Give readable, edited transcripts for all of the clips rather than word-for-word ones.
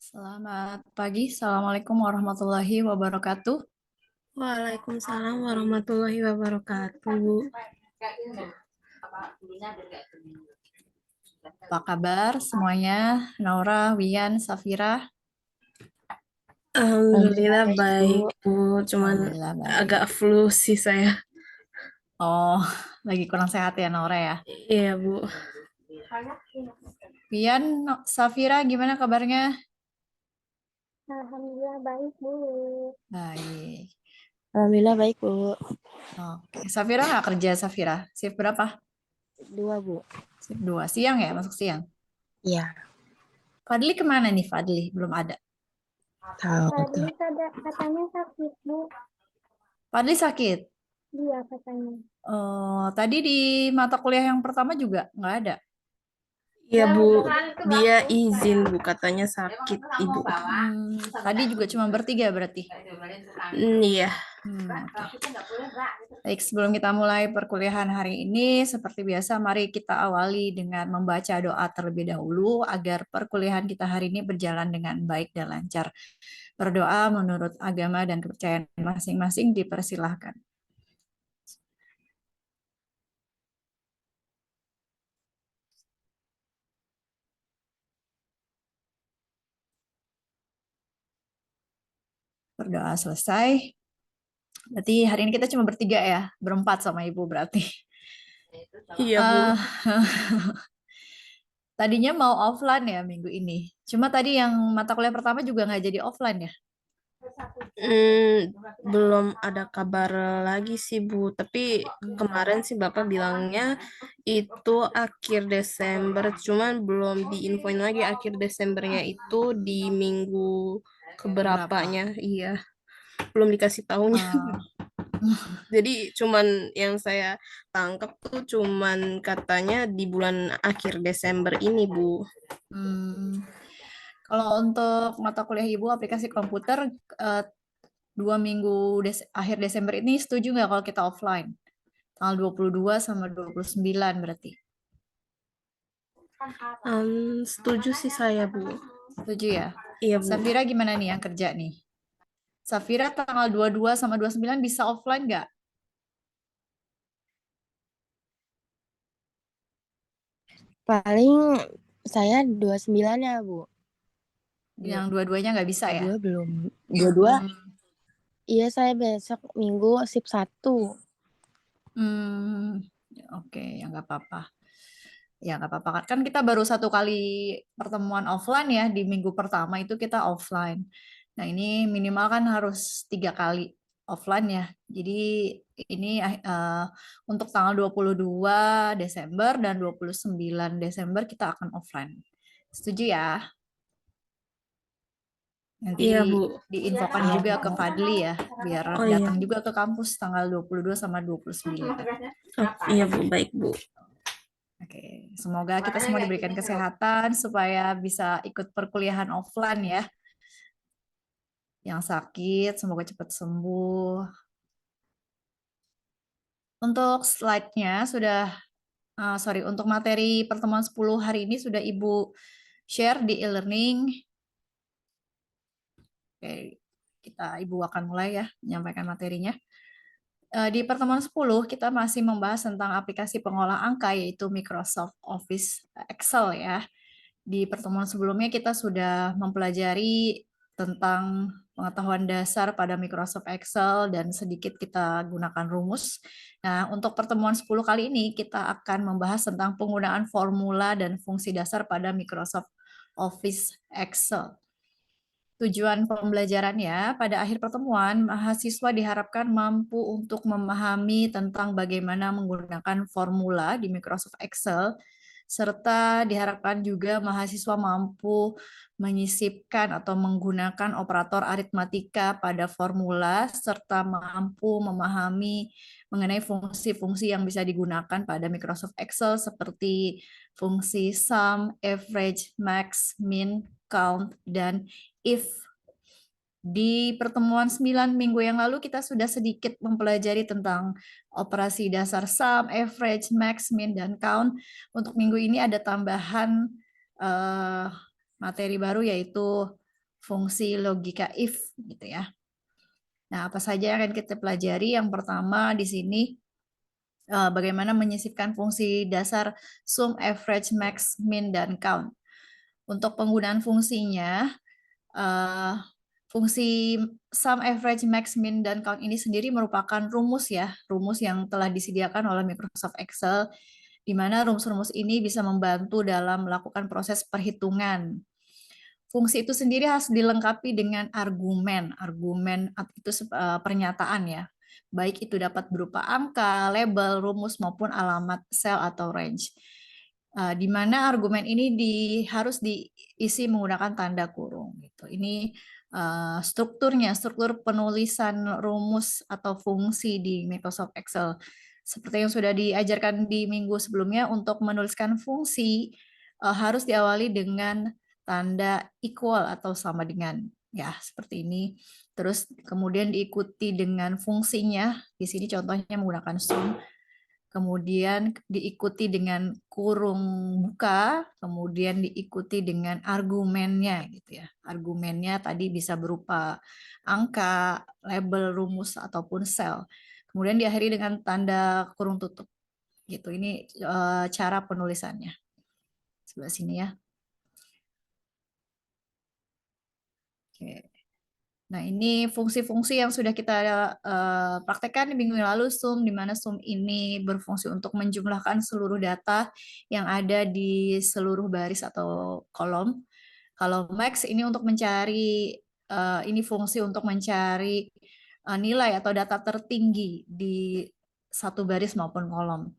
Selamat pagi, Assalamualaikum warahmatullahi wabarakatuh. Waalaikumsalam warahmatullahi wabarakatuh, Bu. Apa kabar semuanya? Naura, Wian, Safira? Alhamdulillah Baik, baik, Bu. Bu. Cuman Alhamdulillah agak baik. flu sih saya. Oh, lagi kurang sehat ya Naura ya? Iya, Bu. Wian, Safira gimana kabarnya? Alhamdulillah baik, Bu. Baik. Alhamdulillah baik, Bu. Oke, Safira nggak kerja Safira? Shift berapa? Dua, Bu. Shift 2. Siang ya, masuk siang. Iya, Fadli kemana nih Fadli? Belum ada. tahu tuh. Fadli katanya sakit, Bu. Fadli sakit? Dia katanya. Oh, tadi di mata kuliah yang pertama juga nggak ada? Iya, Bu. Dia izin, Bu. Katanya sakit, Ibu. Tadi juga cuma bertiga berarti. Iya. Oke. Baik, sebelum kita mulai perkuliahan hari ini, seperti biasa, mari kita awali dengan membaca doa terlebih dahulu agar perkuliahan kita hari ini berjalan dengan baik dan lancar. Berdoa menurut agama dan kepercayaan masing-masing dipersilahkan. Berdoa selesai. Berarti hari ini kita cuma bertiga ya, berempat sama ibu berarti. Iya, Bu. Eh, Tadinya mau offline ya minggu ini. Cuma tadi yang mata kuliah pertama juga nggak jadi offline ya. Belum ada kabar lagi sih, Bu. Tapi kemarin sih Bapak bilangnya itu akhir Desember. Cuman belum diinfoin lagi akhir Desembernya itu di minggu Keberapa? keberapanya. Iya, belum dikasih tahunya. Eh, Jadi cuman yang saya tangkap tuh cuman katanya di bulan akhir Desember ini, Bu. hmm, Kalau untuk mata kuliah ibu aplikasi komputer eh, 2 minggu akhir Desember ini setuju nggak kalau kita offline? Tanggal 22 sama 29 berarti. Setuju sih saya, Bu. Setuju ya? Iya, Bu. Safira gimana nih yang kerja nih? Safira tanggal 22 sama 29 bisa offline nggak? Paling saya 29 ya, Bu. Yang dua-duanya nggak bisa ya? Dua belum. Dua-dua, Hmm, iya saya besok Minggu sip 1. hmm, oke, ya nggak apa-apa. Ya nggak apa-apa kan kita baru satu kali pertemuan offline ya di minggu pertama itu kita offline. Nah ini minimal kan harus 3 kali offline ya. Jadi ini untuk tanggal 22 Desember dan 29 Desember kita akan offline. Setuju ya? Nanti Iya, Bu. diinfokan juga ke Fadli ya, biar Oh iya. datang juga ke kampus tanggal 22 sama 29. Oh, iya, Bu. Baik, Bu. Oke, semoga kita semua diberikan kesehatan supaya bisa ikut perkuliahan offline ya. Yang sakit, semoga cepat sembuh. Untuk slide-nya sudah, sorry, untuk materi pertemuan 10 hari ini sudah Ibu share di e-learning. Oke, Ibu akan mulai ya menyampaikan materinya. Di pertemuan 10 kita masih membahas tentang aplikasi pengolah angka yaitu Microsoft Office Excel ya. Di pertemuan sebelumnya kita sudah mempelajari tentang pengetahuan dasar pada Microsoft Excel dan sedikit kita gunakan rumus. Nah, untuk pertemuan 10 kali ini kita akan membahas tentang penggunaan formula dan fungsi dasar pada Microsoft Office Excel. Tujuan pembelajarannya, pada akhir pertemuan, mahasiswa diharapkan mampu untuk memahami tentang bagaimana menggunakan formula di Microsoft Excel, serta diharapkan juga mahasiswa mampu menyisipkan atau menggunakan operator aritmatika pada formula, serta mampu memahami mengenai fungsi-fungsi yang bisa digunakan pada Microsoft Excel seperti fungsi sum, average, max, min, count, dan if. Di pertemuan 9 minggu yang lalu kita sudah sedikit mempelajari tentang operasi dasar sum, average, max, min, dan count. Untuk minggu ini ada tambahan materi baru yaitu fungsi logika if gitu ya. Nah, apa saja yang akan kita pelajari? Yang pertama di sini bagaimana menyisipkan fungsi dasar sum, average, max, min, dan count. Untuk penggunaan fungsinya, fungsi sum, average, max, min, dan count ini sendiri merupakan rumus ya, rumus yang telah disediakan oleh Microsoft Excel, di mana rumus-rumus ini bisa membantu dalam melakukan proses perhitungan. Fungsi itu sendiri harus dilengkapi dengan argumen. Argumen itu pernyataan ya. Baik itu dapat berupa angka, label, rumus, maupun alamat sel atau range. Di mana argumen ini harus diisi menggunakan tanda kurung. Gitu. Ini strukturnya, struktur penulisan rumus atau fungsi di Microsoft Excel. Seperti yang sudah diajarkan di minggu sebelumnya, untuk menuliskan fungsi harus diawali dengan tanda equal atau sama dengan, ya seperti ini. Terus kemudian diikuti dengan fungsinya. Di sini contohnya menggunakan sum. Kemudian diikuti dengan kurung buka, kemudian diikuti dengan argumennya gitu ya. Argumennya tadi bisa berupa angka, label, rumus ataupun sel. Kemudian diakhiri dengan tanda kurung tutup. Gitu. Ini cara penulisannya. Sebelah sini ya. Oke. Nah, ini fungsi-fungsi yang sudah kita praktekkan di minggu yang lalu, sum, di mana sum ini berfungsi untuk menjumlahkan seluruh data yang ada di seluruh baris atau kolom. Kalau max ini untuk mencari, ini fungsi untuk mencari nilai atau data tertinggi di satu baris maupun kolom.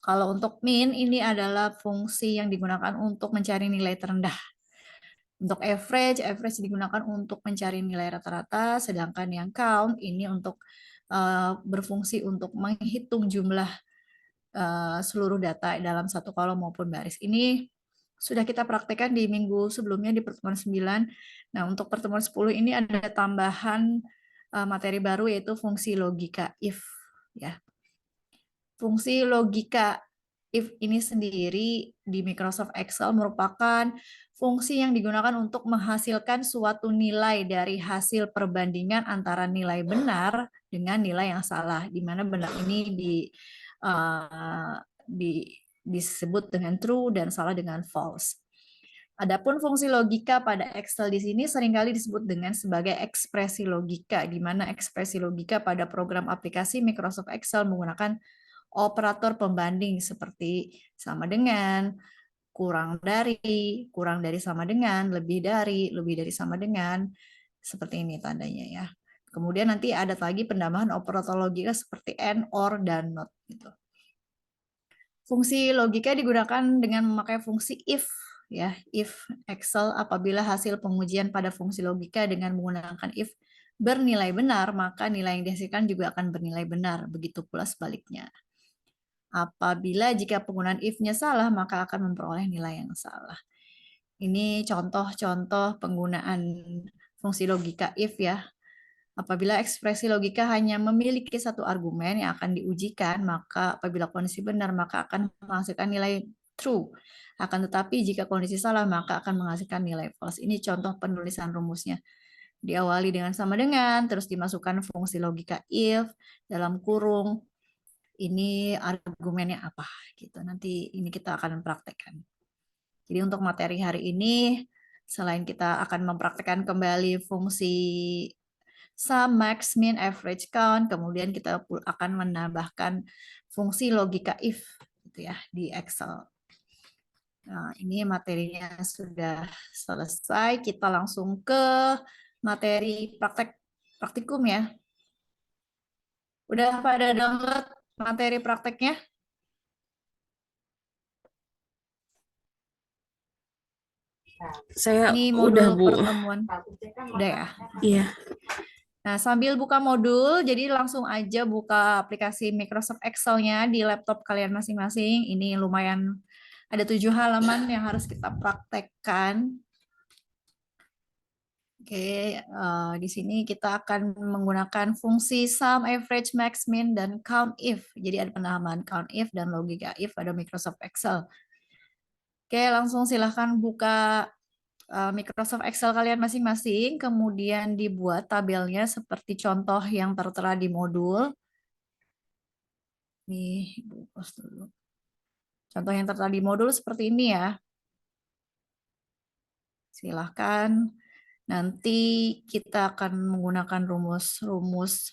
Kalau untuk min, ini adalah fungsi yang digunakan untuk mencari nilai terendah. Untuk average digunakan untuk mencari nilai rata-rata, sedangkan yang count ini untuk berfungsi untuk menghitung jumlah seluruh data dalam satu kolom maupun baris. Ini sudah kita praktekkan di minggu sebelumnya di pertemuan 9. Nah, untuk pertemuan 10 ini ada tambahan materi baru, yaitu fungsi logika if. Ya. Fungsi logika if ini sendiri di Microsoft Excel merupakan fungsi yang digunakan untuk menghasilkan suatu nilai dari hasil perbandingan antara nilai benar dengan nilai yang salah, di mana benar ini disebut dengan true dan salah dengan false. Adapun fungsi logika pada Excel di sini seringkali disebut dengan sebagai ekspresi logika, di mana ekspresi logika pada program aplikasi Microsoft Excel menggunakan operator pembanding seperti sama dengan, kurang dari sama dengan, lebih dari sama dengan, seperti ini tandanya ya. Kemudian nanti ada lagi penambahan operator logika seperti and, or, dan not. Gitu. Fungsi logika digunakan dengan memakai fungsi if, ya, if Excel apabila hasil pengujian pada fungsi logika dengan menggunakan if bernilai benar, maka nilai yang dihasilkan juga akan bernilai benar. Begitu pula sebaliknya. Apabila jika penggunaan if-nya salah, maka akan memperoleh nilai yang salah. Ini contoh-contoh penggunaan fungsi logika if ya. Apabila ekspresi logika hanya memiliki satu argumen yang akan diujikan, maka apabila kondisi benar, maka akan menghasilkan nilai true. Akan tetapi jika kondisi salah, maka akan menghasilkan nilai false. Ini contoh penulisan rumusnya. Diawali dengan sama dengan, terus dimasukkan fungsi logika if, dalam kurung, ini argumennya apa gitu. Nanti ini kita akan mempraktekkan. Jadi untuk materi hari ini, selain kita akan mempraktekkan kembali fungsi sum, max, min, average, count, kemudian kita akan menambahkan fungsi logika if gitu ya di Excel. Nah, ini materinya sudah selesai. Kita langsung ke materi praktikum ya. Udah pada download materi prakteknya? Saya Ini udah, modul Bu. pertemuan. Udah ya? Iya. Nah, sambil buka modul, jadi langsung aja buka aplikasi Microsoft Excel-nya di laptop kalian masing-masing. Ini lumayan ada 7 halaman yang harus kita praktekkan. Oke, di sini kita akan menggunakan fungsi sum, average, max, min, dan count if. Jadi ada penambahan count if dan logika if pada Microsoft Excel. Oke, langsung silahkan buka Microsoft Excel kalian masing-masing, kemudian dibuat tabelnya seperti contoh yang tertera di modul. Nih, Ibu post dulu. Contoh yang tertera di modul seperti ini ya. Silahkan. Nanti kita akan menggunakan rumus-rumus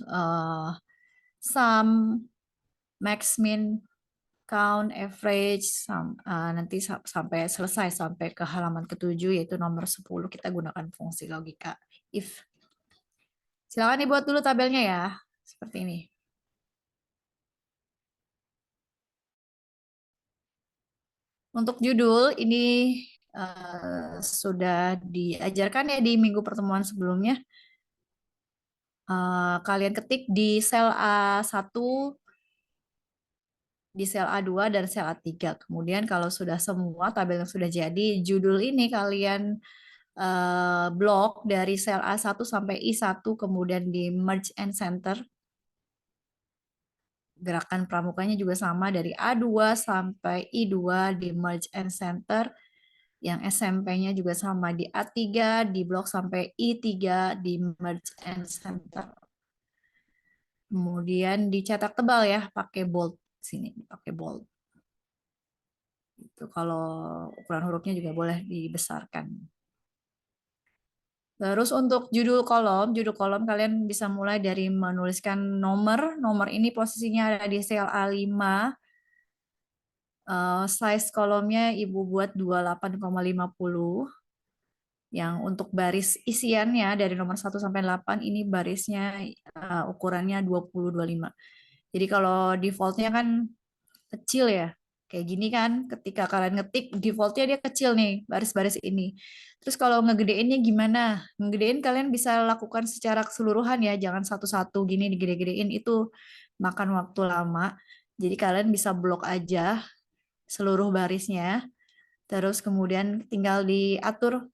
sum, max, min, count, average, nanti sampai selesai, sampai ke halaman ke-7, yaitu nomor 10, kita gunakan fungsi logika if. Silakan dibuat dulu tabelnya ya, seperti ini. Untuk judul, ini sudah diajarkan ya di minggu pertemuan sebelumnya. Kalian ketik di sel A1, di sel A2 dan sel A3. Kemudian kalau sudah semua tabel yang sudah jadi, judul ini kalian blok dari sel A1 sampai I1, kemudian di merge and center. Gerakan pramukanya juga sama dari A2 sampai I2 di merge and center. Yang SMP-nya juga sama di A3, di blok sampai I3 di merge and center. Kemudian dicetak tebal ya, pakai bold sini, pakai bold. Itu kalau ukuran hurufnya juga boleh dibesarkan. Terus untuk judul kolom kalian bisa mulai dari menuliskan nomor. Nomor ini posisinya ada di sel A5. Size kolomnya Ibu buat 28,50. Yang untuk baris isiannya dari nomor 1 sampai 8 ini barisnya ukurannya 20-25. Jadi kalau defaultnya kan kecil ya. Kayak gini kan, ketika kalian ngetik, defaultnya dia kecil nih, baris-baris ini. Terus kalau ngegedeinnya gimana? Ngegedein kalian bisa lakukan secara keseluruhan ya, jangan satu-satu gini digede-gedein, itu makan waktu lama. Jadi kalian bisa blok aja seluruh barisnya, terus kemudian tinggal diatur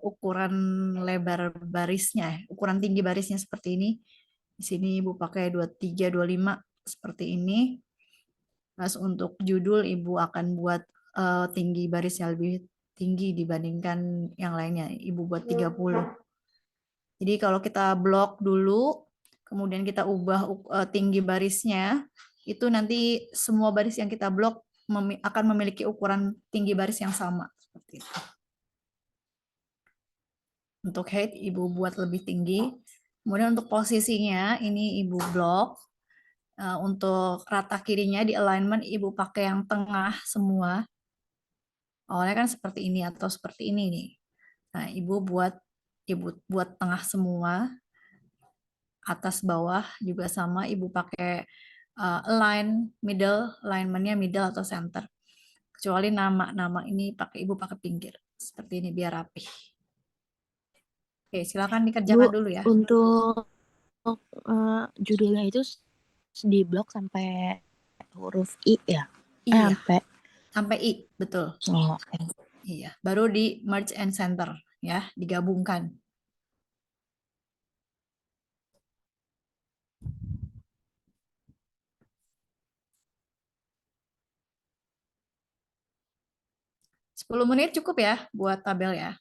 ukuran lebar barisnya, ukuran tinggi barisnya seperti ini. Di sini Ibu pakai 23, 25 seperti ini. Terus untuk judul Ibu akan buat tinggi barisnya lebih tinggi dibandingkan yang lainnya. Ibu buat 30. Jadi kalau kita blok dulu, kemudian kita ubah tinggi barisnya, itu nanti semua baris yang kita blok akan memiliki ukuran tinggi baris yang sama. Seperti itu. Untuk height Ibu buat lebih tinggi. Kemudian untuk posisinya ini Ibu blok. Untuk rata kirinya di alignment Ibu pakai yang tengah semua. Awalnya kan seperti ini atau seperti ini nih. Nah, Ibu buat tengah semua. Atas bawah juga sama, Ibu pakai align middle, alignmentnya middle atau center. Kecuali nama ini Ibu pakai pinggir. Seperti ini biar rapi. Oke, silakan Bu, dikerjakan dulu ya. untuk judulnya itu di blok sampai huruf I ya? Iya, Sampai. sampai I, betul. Oh, oke. Iya, baru di merge and center ya, digabungkan. Sepuluh menit cukup ya buat tabel ya.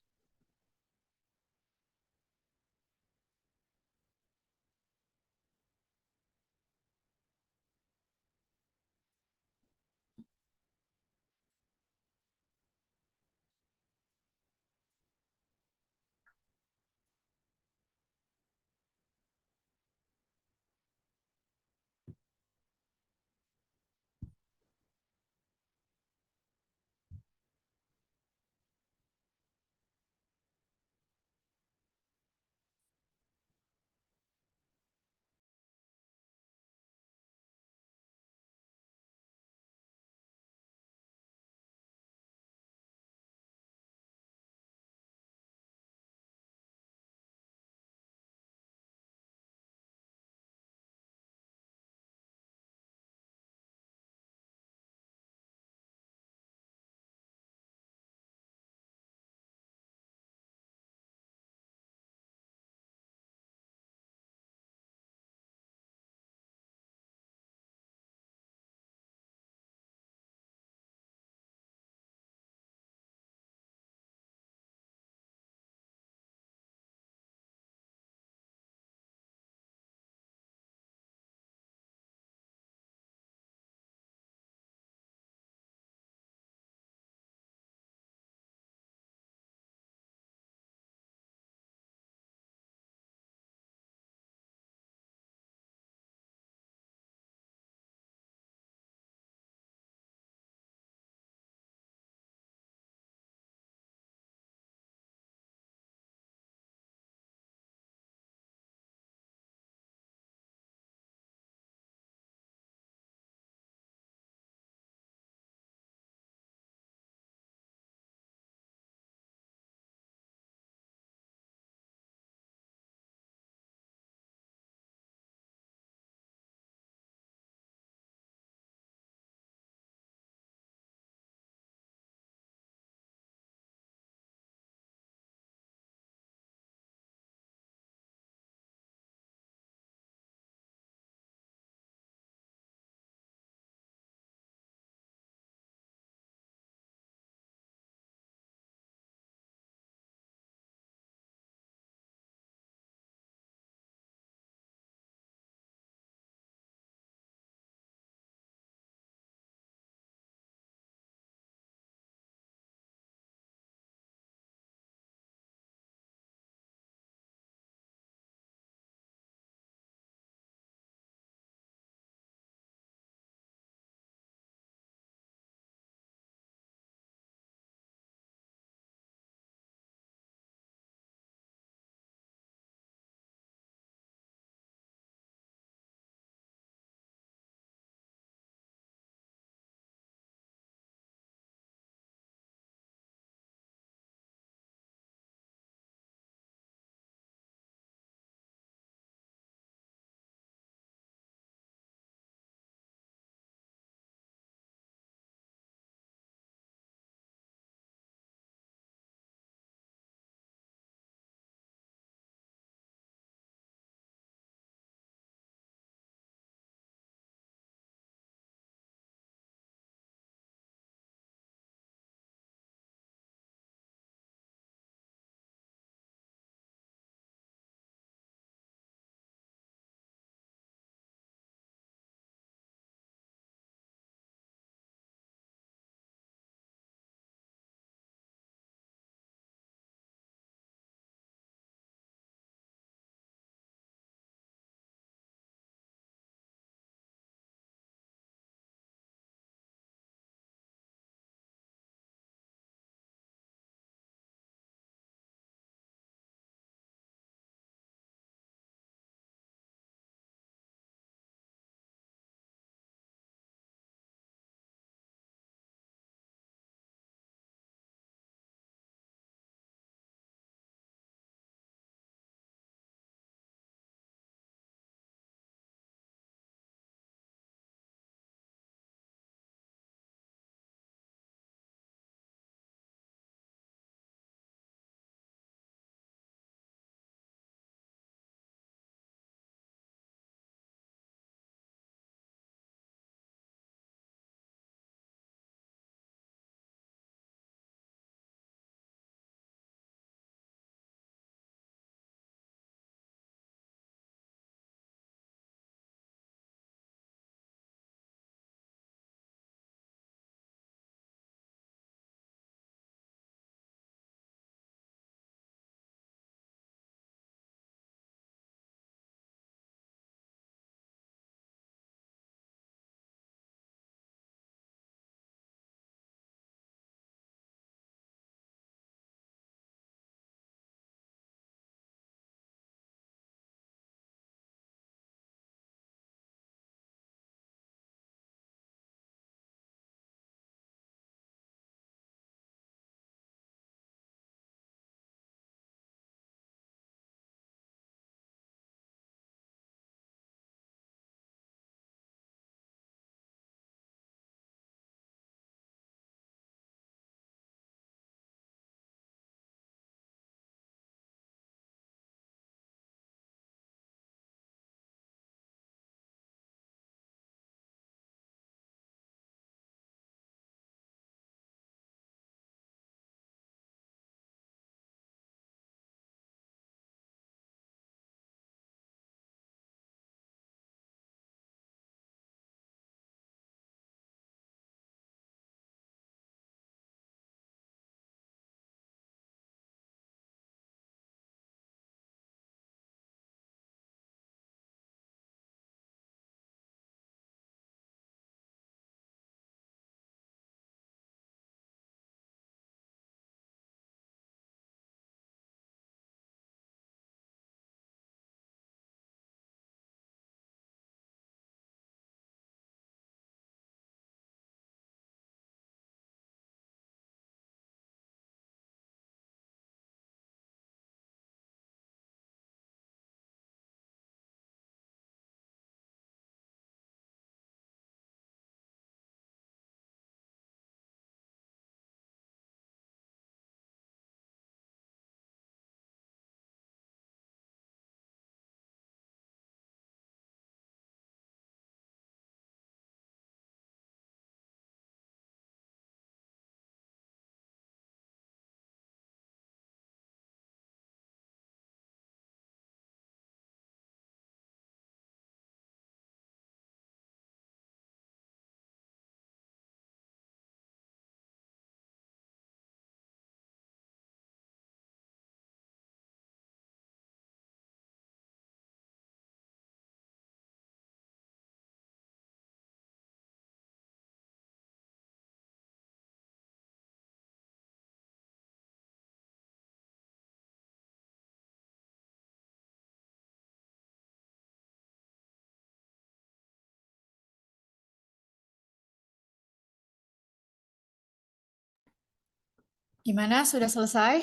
Gimana? Sudah selesai?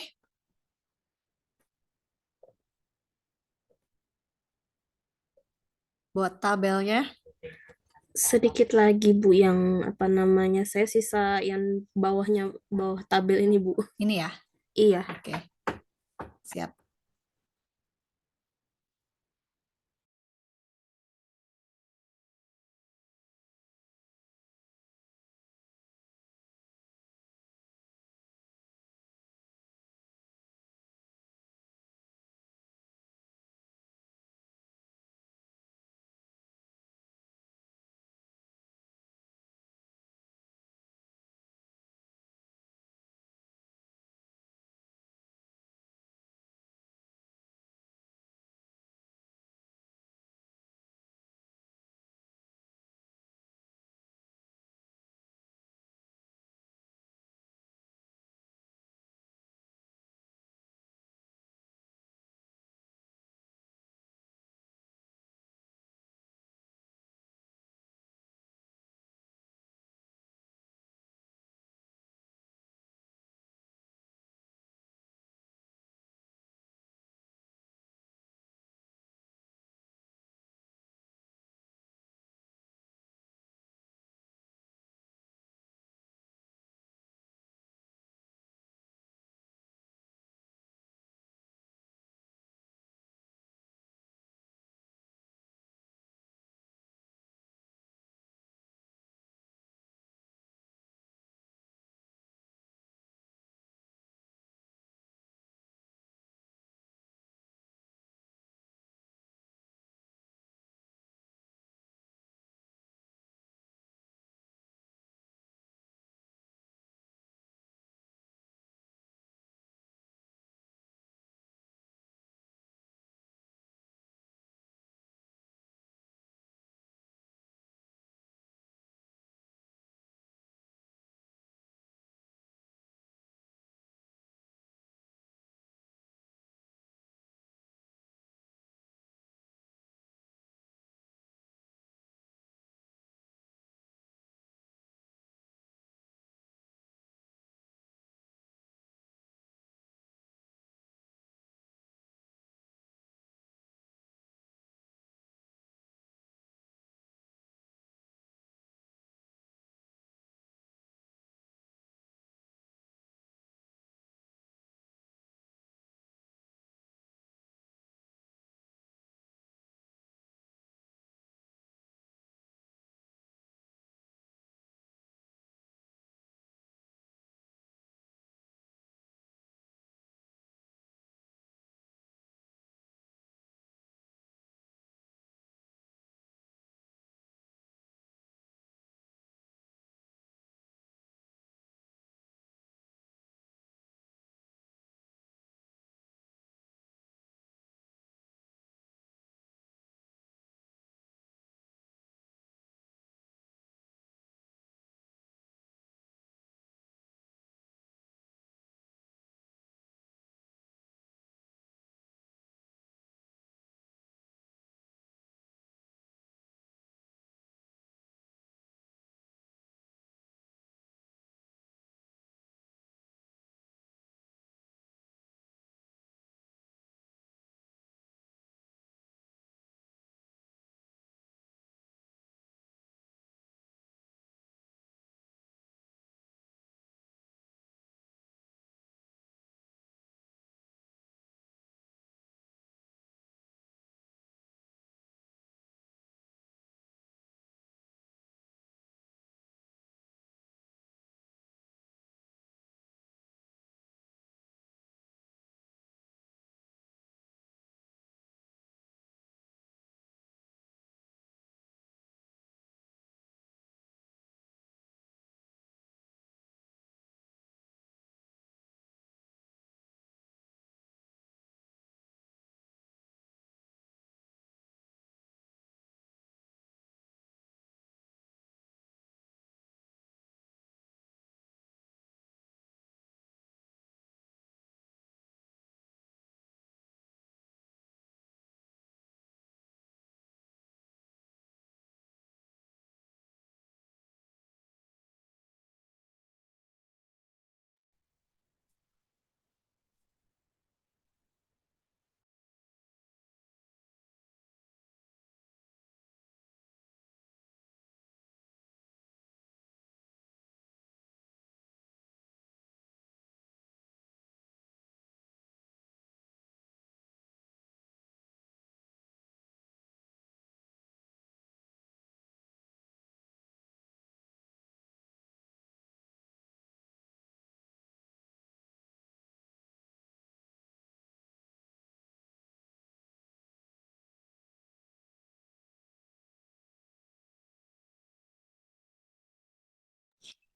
Buat tabelnya? Sedikit lagi Bu yang apa namanya saya sisa yang bawah tabel ini Bu. Ini ya? Iya. Oke. Siap.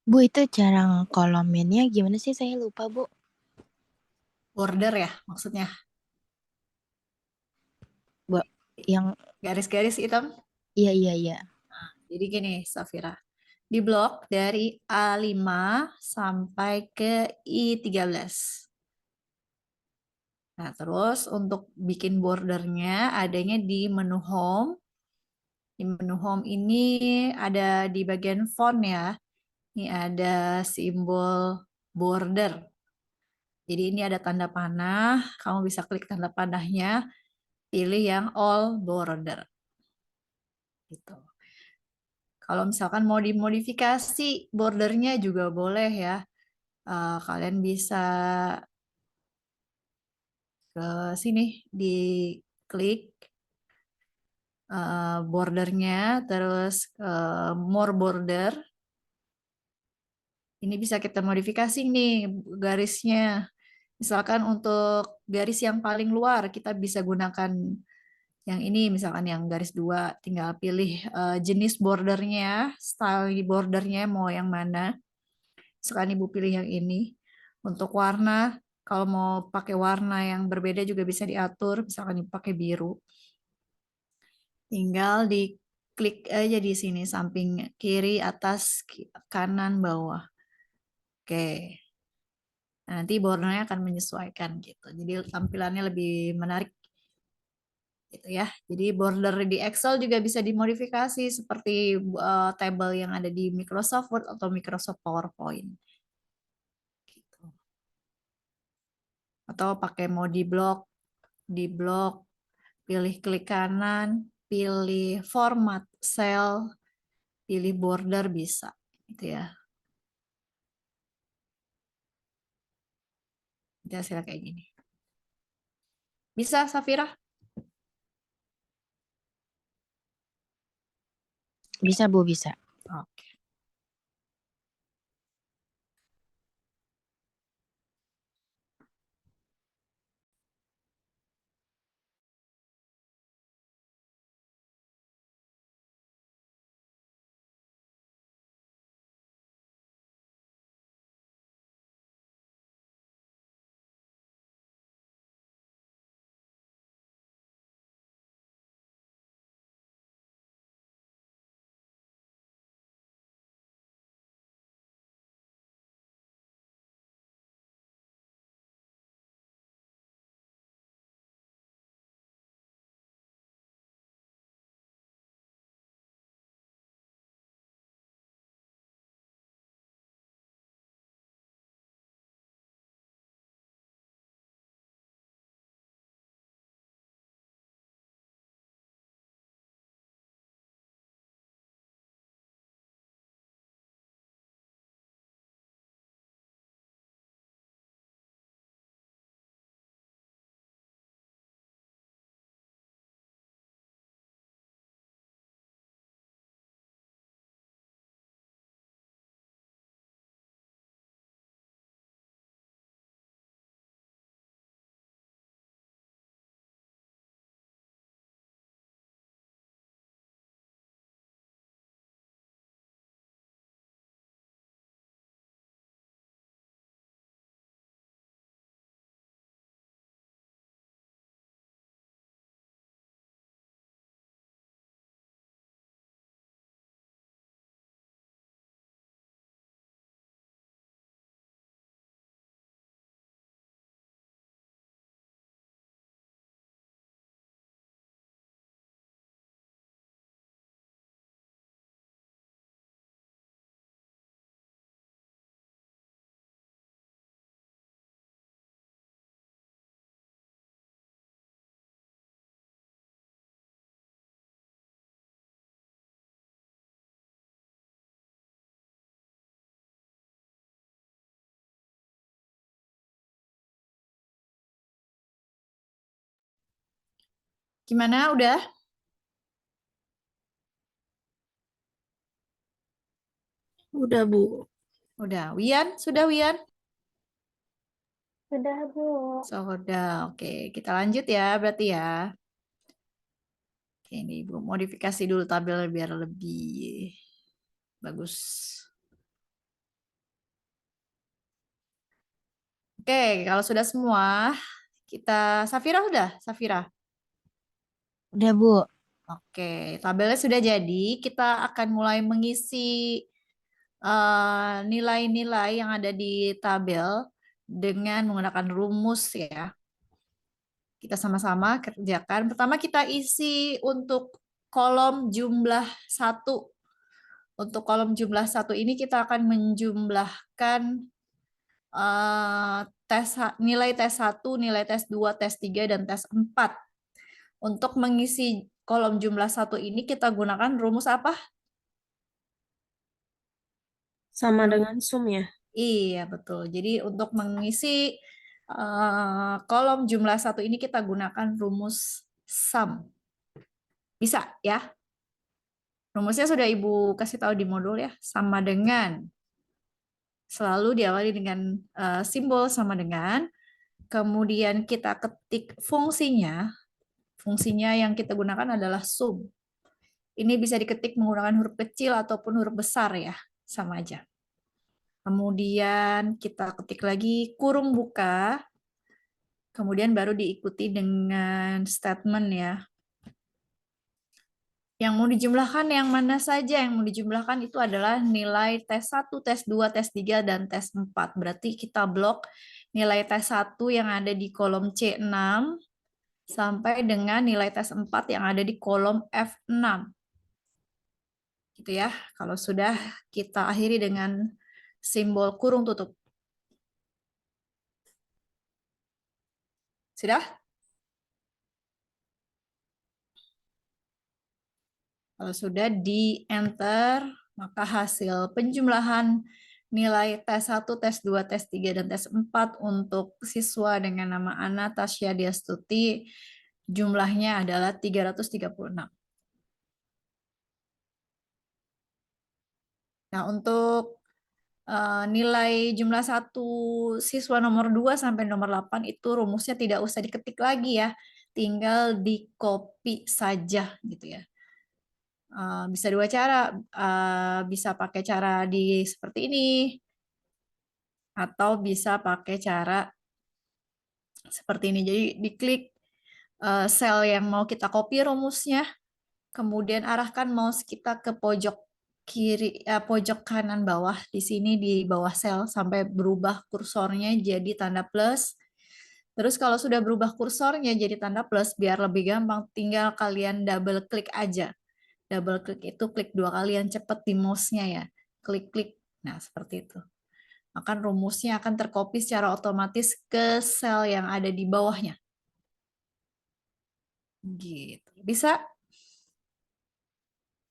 Bu, itu cara ngekolominnya gimana sih? Saya lupa, Bu. Border ya maksudnya. Bu, yang Garis-garis hitam. iya, iya, iya. Jadi gini, Safira. Di blok dari A5 sampai ke I13. Nah, terus untuk bikin bordernya adanya di menu home. Di menu home ini ada di bagian font ya. Ini ada simbol border. Jadi ini ada tanda panah. Kamu bisa klik tanda panahnya, pilih yang all border. Gitu. Kalau misalkan mau dimodifikasi bordernya juga boleh ya. Kalian bisa ke sini di klik bordernya, terus more border. Ini bisa kita modifikasi nih garisnya. Misalkan untuk garis yang paling luar kita bisa gunakan yang ini, misalkan yang garis 2, tinggal pilih jenis bordernya, style di bordernya mau yang mana. Misalkan Ibu pilih yang ini. Untuk warna, kalau mau pakai warna yang berbeda juga bisa diatur, misalkan Ibu pakai biru. Tinggal diklik aja di sini, samping kiri, atas, kanan, bawah. Oke. Nah, nanti bordernya akan menyesuaikan gitu. Jadi tampilannya lebih menarik gitu ya. Jadi border di Excel juga bisa dimodifikasi seperti table yang ada di Microsoft Word atau Microsoft PowerPoint. Gitu. Atau pakai mau di blok, pilih klik kanan, pilih format cell, pilih border bisa gitu ya. Jadi hasilnya kayak gini. Bisa, Safira? Bisa, Bu, bisa. Oke. Gimana? Udah? Udah, Bu. Udah. Wian? Sudah, Wian? Sudah, Bu. Sudah. Oke, kita lanjut ya berarti ya. Oke, ini Ibu modifikasi dulu tabel biar lebih bagus. Oke, kalau sudah semua, Safira udah, Safira. Udah, Bu. Oke, tabelnya sudah jadi. Kita akan mulai mengisi nilai-nilai yang ada di tabel dengan menggunakan rumus ya. Kita sama-sama kerjakan. Pertama kita isi untuk kolom jumlah 1. Untuk kolom jumlah 1 ini kita akan menjumlahkan nilai tes 1, nilai tes 2, tes 3, dan tes 4. Untuk mengisi kolom jumlah 1 ini kita gunakan rumus apa? Sama dengan sum ya. Iya, betul. Jadi untuk mengisi kolom jumlah 1 ini kita gunakan rumus sum. Bisa ya? Rumusnya sudah Ibu kasih tahu di modul ya. Sama dengan. Selalu diawali dengan simbol sama dengan. Kemudian kita ketik fungsinya. Fungsinya yang kita gunakan adalah sum. Ini bisa diketik menggunakan huruf kecil ataupun huruf besar ya. Sama aja. Kemudian kita ketik lagi kurung buka. Kemudian baru diikuti dengan statement ya. Yang mau dijumlahkan yang mana saja? Yang mau dijumlahkan itu adalah nilai tes 1, tes 2, tes 3, dan tes 4. Berarti kita blok nilai tes 1 yang ada di kolom C6 sampai dengan nilai tes 4 yang ada di kolom F6. Gitu ya. Kalau sudah kita akhiri dengan simbol kurung tutup. Sudah? Kalau sudah di-enter, maka hasil penjumlahan nilai tes 1, tes 2, tes 3, dan tes 4 untuk siswa dengan nama Ana Tasya Diastuti jumlahnya adalah 336. Nah, untuk nilai jumlah 1 siswa nomor 2 sampai nomor 8 itu rumusnya tidak usah diketik lagi ya. Tinggal di copy saja gitu ya. Bisa dua cara, bisa pakai cara seperti ini, atau bisa pakai cara seperti ini. Jadi diklik sel yang mau kita copy rumusnya, kemudian arahkan mouse kita ke pojok kiri, pojok kanan bawah di sini di bawah sel sampai berubah kursornya jadi tanda plus. Terus kalau sudah berubah kursornya jadi tanda plus, biar lebih gampang, tinggal kalian double klik aja. Double klik itu klik 2 kali yang cepat di mouse-nya ya. Klik-klik. Nah, seperti itu. Maka rumusnya akan tercopy secara otomatis ke sel yang ada di bawahnya. Gitu. Bisa?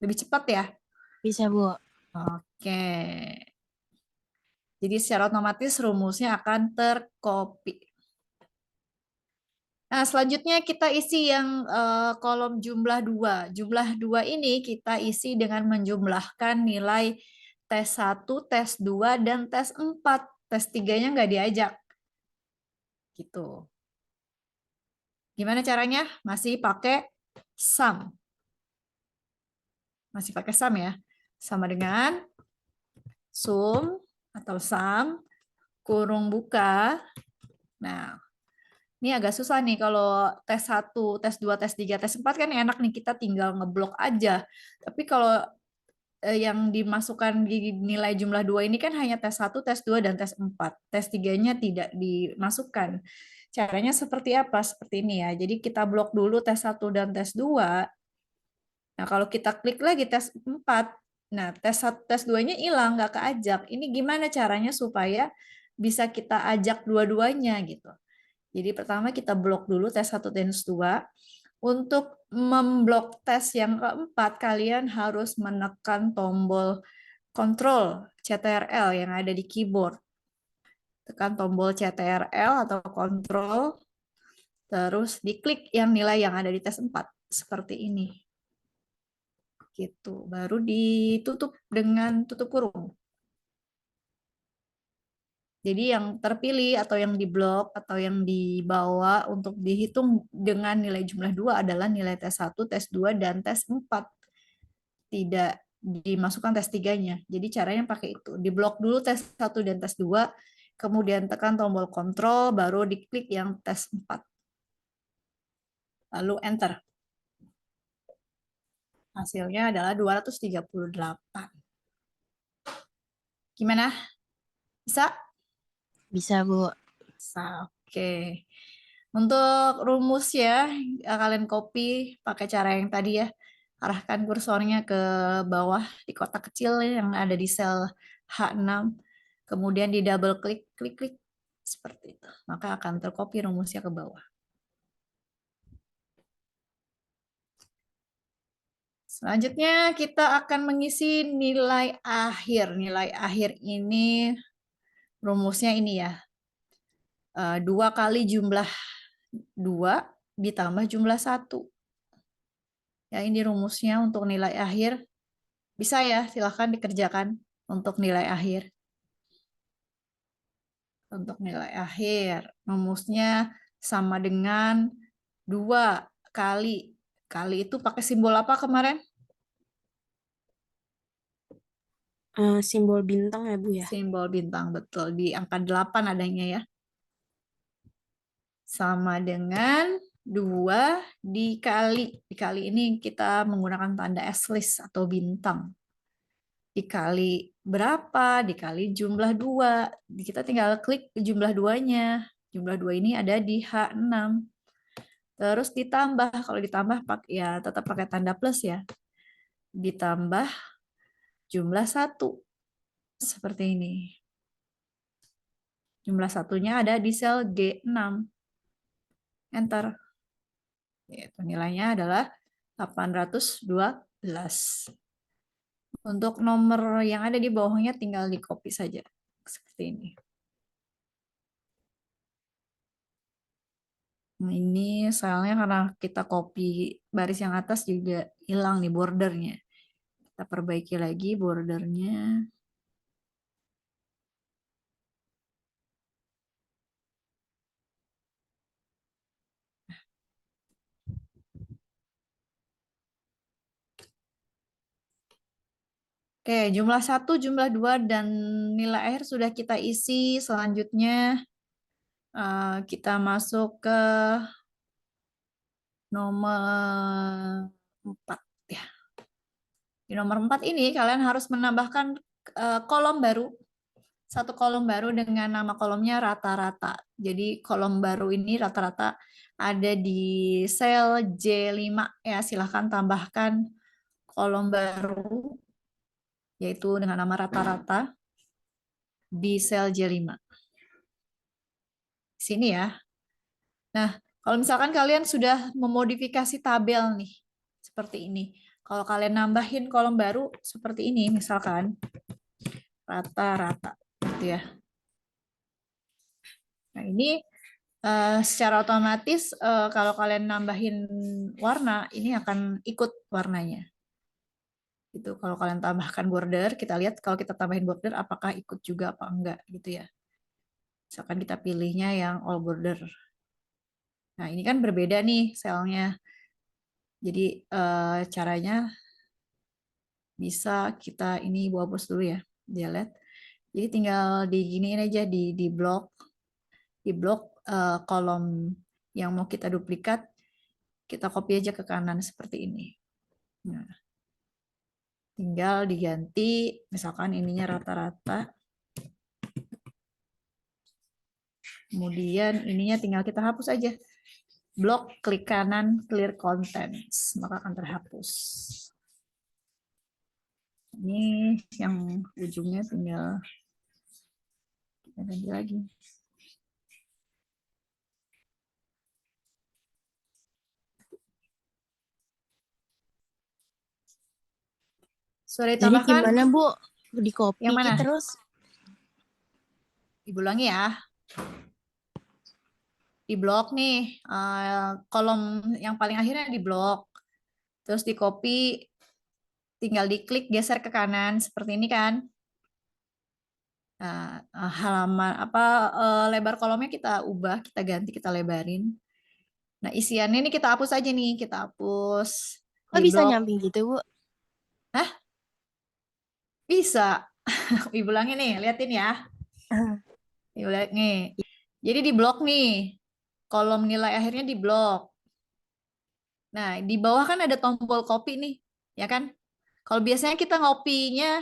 Lebih cepat ya? Bisa, Bu. Oke. Jadi secara otomatis rumusnya akan tercopy. Nah, selanjutnya kita isi yang kolom jumlah 2. Jumlah 2 ini kita isi dengan menjumlahkan nilai tes 1, tes 2, dan tes 4. Tes 3-nya nggak diajak. Gitu. Gimana caranya? Masih pakai sum. Masih pakai sum ya. Sama dengan sum atau sum, kurung buka. Nah, ini agak susah nih kalau tes 1, tes 2, tes 3, tes 4 kan enak nih kita tinggal ngeblok aja. Tapi kalau yang dimasukkan di nilai jumlah 2 ini kan hanya tes 1, tes 2, dan tes 4. Tes 3-nya tidak dimasukkan. Caranya seperti apa? Seperti ini ya. Jadi kita blok dulu tes 1 dan tes 2. Nah, kalau kita klik lagi tes 4, nah tes 1, tes 2-nya hilang, nggak keajak. Ini gimana caranya supaya bisa kita ajak dua-duanya gitu. Jadi pertama kita blok dulu tes 1 dan tes 2. Untuk memblok tes yang keempat, kalian harus menekan tombol Ctrl CTRL yang ada di keyboard. Tekan tombol CTRL atau Ctrl, terus diklik yang nilai yang ada di tes 4. Seperti ini. Gitu. Baru ditutup dengan tutup kurung. Jadi yang terpilih atau yang diblok atau yang dibawa untuk dihitung dengan nilai jumlah 2 adalah nilai tes 1, tes 2, dan tes 4. Tidak dimasukkan tes 3-nya. Jadi caranya pakai itu. Diblok dulu tes 1 dan tes 2, kemudian tekan tombol kontrol, baru diklik yang tes 4. Lalu enter. Hasilnya adalah 238. Gimana? Bisa? Bisa, Bu. Bisa. Oke. Untuk rumus ya, kalian copy pakai cara yang tadi ya. Arahkan kursornya ke bawah di kotak kecil yang ada di sel H6. Kemudian di double klik, klik seperti itu. Maka akan tercopy rumusnya ke bawah. Selanjutnya kita akan mengisi nilai akhir. Nilai akhir ini rumusnya ini ya. 2 kali jumlah 2 ditambah jumlah 1. Ya, ini rumusnya untuk nilai akhir. Bisa ya, silahkan dikerjakan untuk nilai akhir. Untuk nilai akhir, rumusnya sama dengan 2 kali. Kali itu pakai simbol apa kemarin? Simbol bintang ya, Bu ya? Simbol bintang, betul. Di angka 8 adanya ya. Sama dengan 2 dikali. Dikali ini kita menggunakan tanda asterisk atau bintang. Dikali berapa? Dikali jumlah 2. Kita tinggal klik jumlah 2-nya. Jumlah 2 ini ada di H6. Terus ditambah. Kalau ditambah ya tetap pakai tanda plus ya. Ditambah jumlah 1. Seperti ini. Jumlah satunya ada di sel G6. Enter. Itu nilainya adalah 812. Untuk nomor yang ada di bawahnya tinggal di copy saja. Seperti ini. Nah, ini soalnya karena kita copy baris yang atas juga hilang nih bordernya. Kita perbaiki lagi bordernya. Oke, jumlah 1, jumlah 2, dan nilai akhir sudah kita isi. Selanjutnya kita masuk ke nomor 4. Ya. Di nomor 4 ini kalian harus menambahkan kolom baru. Satu kolom baru dengan nama kolomnya rata-rata. Jadi kolom baru ini rata-rata ada di sel J5 ya. Silahkan tambahkan kolom baru yaitu dengan nama rata-rata di sel J5. Sini ya. Nah, kalau misalkan kalian sudah memodifikasi tabel nih, seperti ini. Kalau kalian nambahin kolom baru seperti ini, misalkan rata-rata, gitu ya. Nah, ini secara otomatis kalau kalian nambahin warna, ini akan ikut warnanya. Gitu. Kalau kalian tambahkan border, kita lihat kalau kita tambahin border apakah ikut juga apa enggak gitu ya. Misalkan kita pilihnya yang all border. Nah, ini kan berbeda nih selnya. Jadi caranya bisa kita ini hapus dulu ya, delete. Jadi tinggal diginiin aja di blok kolom yang mau kita duplikat, kita copy aja ke kanan seperti ini. Nah, tinggal diganti, misalkan ininya rata-rata. Kemudian ininya tinggal kita hapus aja. Blok, klik kanan, clear contents, maka akan terhapus. Ini yang ujungnya tinggal kita ganti lagi. Sudah Jadi ditambahkan? gimana, Bu? Di copy Yang mana? terus? Ibu ulangi ya. Di blok nih, kolom yang paling akhirnya di blok. Terus di copy, tinggal diklik geser ke kanan seperti ini kan. Nah, halaman lebar kolomnya kita ubah, kita ganti, kita lebarin. Nah, isiannya ini kita hapus aja nih, kita hapus Kok di bisa blok. nyamping gitu, Bu? Hah? Bisa. Ibu ulangi nih, liatin ya. Lihat nih. Jadi di blok nih. Kolom nilai akhirnya di blok. Nah, di bawah kan ada tombol copy nih, ya kan? Kalau biasanya kita ngopinya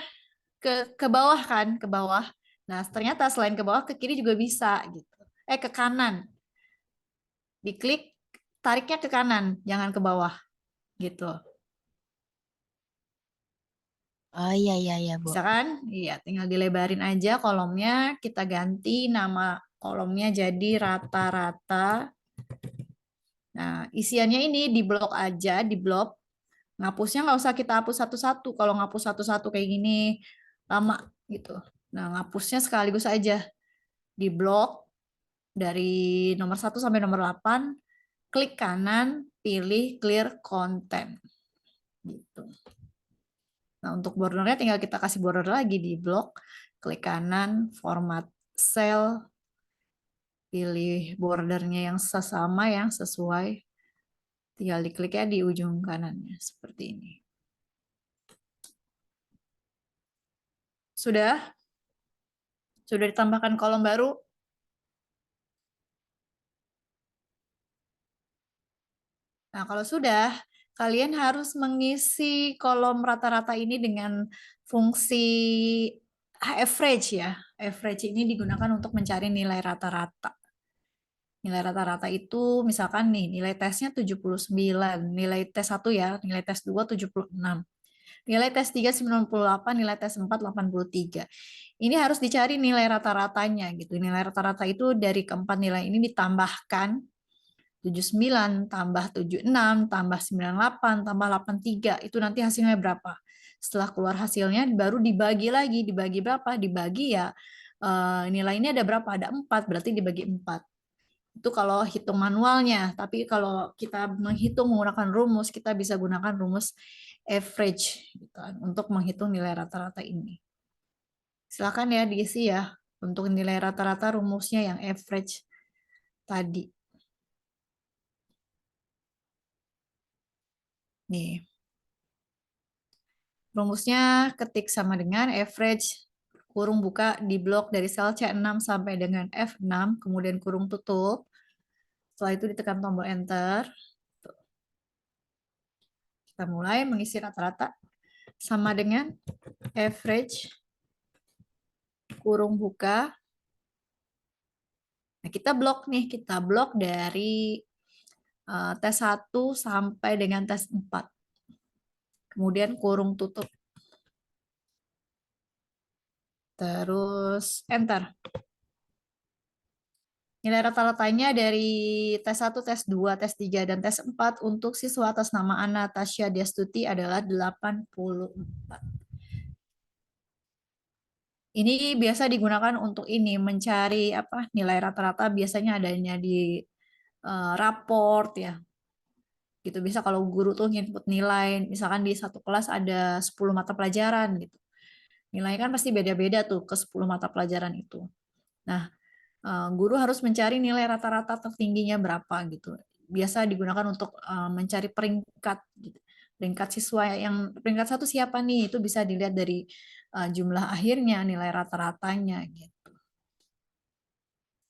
ke bawah kan, ke bawah. Nah, ternyata selain ke bawah, ke kiri juga bisa gitu. Ke kanan. Diklik, tariknya ke kanan, jangan ke bawah gitu. Oh iya iya iya Bu. Bisa kan? Iya, tinggal dilebarin aja kolomnya, kita ganti nama kolomnya jadi rata-rata. Nah, isiannya ini di blok aja, di blok. Ngapusnya nggak usah kita hapus satu-satu. Kalau ngapus satu-satu kayak gini, lama gitu. Nah, ngapusnya sekaligus aja. Di blok, dari nomor 1 sampai nomor 8, klik kanan, pilih clear content. Gitu. Nah, untuk bordernya tinggal kita kasih border lagi di blok, klik kanan, format cell, pilih bordernya yang sesama, yang sesuai. Tinggal diklik ya di ujung kanannya, seperti ini. Sudah? Sudah ditambahkan kolom baru? Nah, kalau sudah, kalian harus mengisi kolom rata-rata ini dengan fungsi average ya. Average ini digunakan untuk mencari nilai rata-rata. Nilai rata-rata itu misalkan nih nilai tesnya 79, nilai tes 1 ya, nilai tes 2 76. Nilai tes 3 98, nilai tes 4 83. Ini harus dicari nilai rata-ratanya gitu. Nilai rata-rata itu dari keempat nilai ini ditambahkan 79 tambah 76 tambah 98 tambah 83 itu nanti hasilnya berapa. Setelah keluar hasilnya baru dibagi lagi, dibagi berapa? Dibagi ya nilai ini ada berapa? Ada 4, berarti dibagi 4. Itu kalau hitung manualnya, tapi kalau kita menghitung menggunakan rumus, kita bisa gunakan rumus average gitu kan, untuk menghitung nilai rata-rata ini. Silakan ya diisi ya untuk nilai rata-rata rumusnya yang average tadi. Nih. Rumusnya ketik sama dengan average kurung buka di blok dari sel C6 sampai dengan F6, kemudian kurung tutup. Setelah itu ditekan tombol enter. Kita mulai mengisi rata-rata sama dengan average kurung buka. Nah, kita blok nih, kita blok dari tes 1 sampai dengan tes 4. Kemudian kurung tutup. Terus enter. Nilai rata-ratanya dari tes 1, tes 2, tes 3, dan tes 4 untuk siswa atas nama Anastasia Destuti adalah 84. Ini biasa digunakan untuk ini mencari apa nilai rata-rata biasanya adanya di raport ya. Gitu bisa kalau guru tuh input nilai, misalkan di satu kelas ada 10 mata pelajaran gitu. Nilainya kan pasti beda-beda tuh ke 10 mata pelajaran itu. Nah, guru harus mencari nilai rata-rata tertingginya berapa gitu. Biasa digunakan untuk mencari peringkat gitu. Peringkat siswa yang peringkat 1 siapa nih? Itu bisa dilihat dari jumlah akhirnya, nilai rata-ratanya gitu.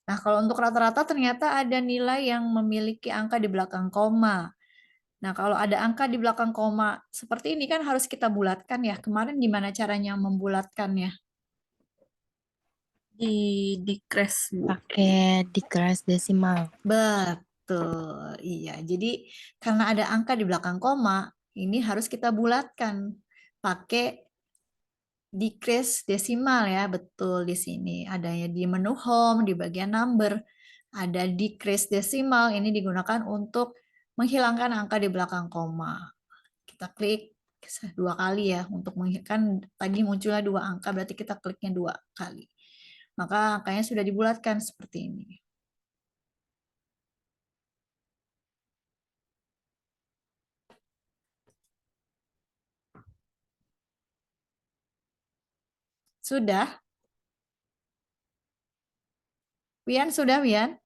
Nah, kalau untuk rata-rata ternyata ada nilai yang memiliki angka di belakang koma. Nah, kalau ada angka di belakang koma seperti ini kan harus kita bulatkan ya. Kemarin gimana caranya membulatkannya? Di decrease, Bu. Pakai dikeras desimal. Betul, iya. Jadi karena ada angka di belakang koma, ini harus kita bulatkan pakai decrease desimal ya. Betul di sini. Adanya di menu home, di bagian number. Ada decrease desimal, ini digunakan untuk menghilangkan angka di belakang koma. Kita klik 2 kali ya, untuk menghilangkan tadi munculnya 2 angka, berarti kita kliknya 2 kali. Maka angkanya sudah dibulatkan seperti ini. Sudah? Wian, sudah Wian?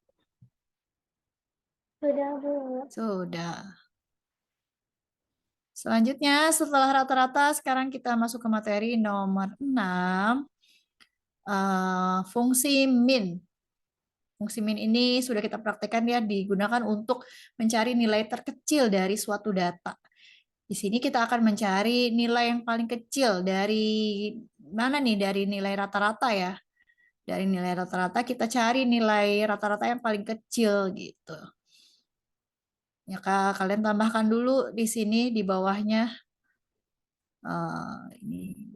Sudah, Bu. Sudah. Selanjutnya, setelah rata-rata, sekarang kita masuk ke materi nomor 6. Fungsi min. Fungsi min ini sudah kita praktekkan ya, digunakan untuk mencari nilai terkecil dari suatu data. Di sini kita akan mencari nilai yang paling kecil dari mana nih? Dari nilai rata-rata ya. Dari nilai rata-rata kita cari nilai rata-rata yang paling kecil gitu. Ya Kak, kalian tambahkan dulu di sini di bawahnya. Ini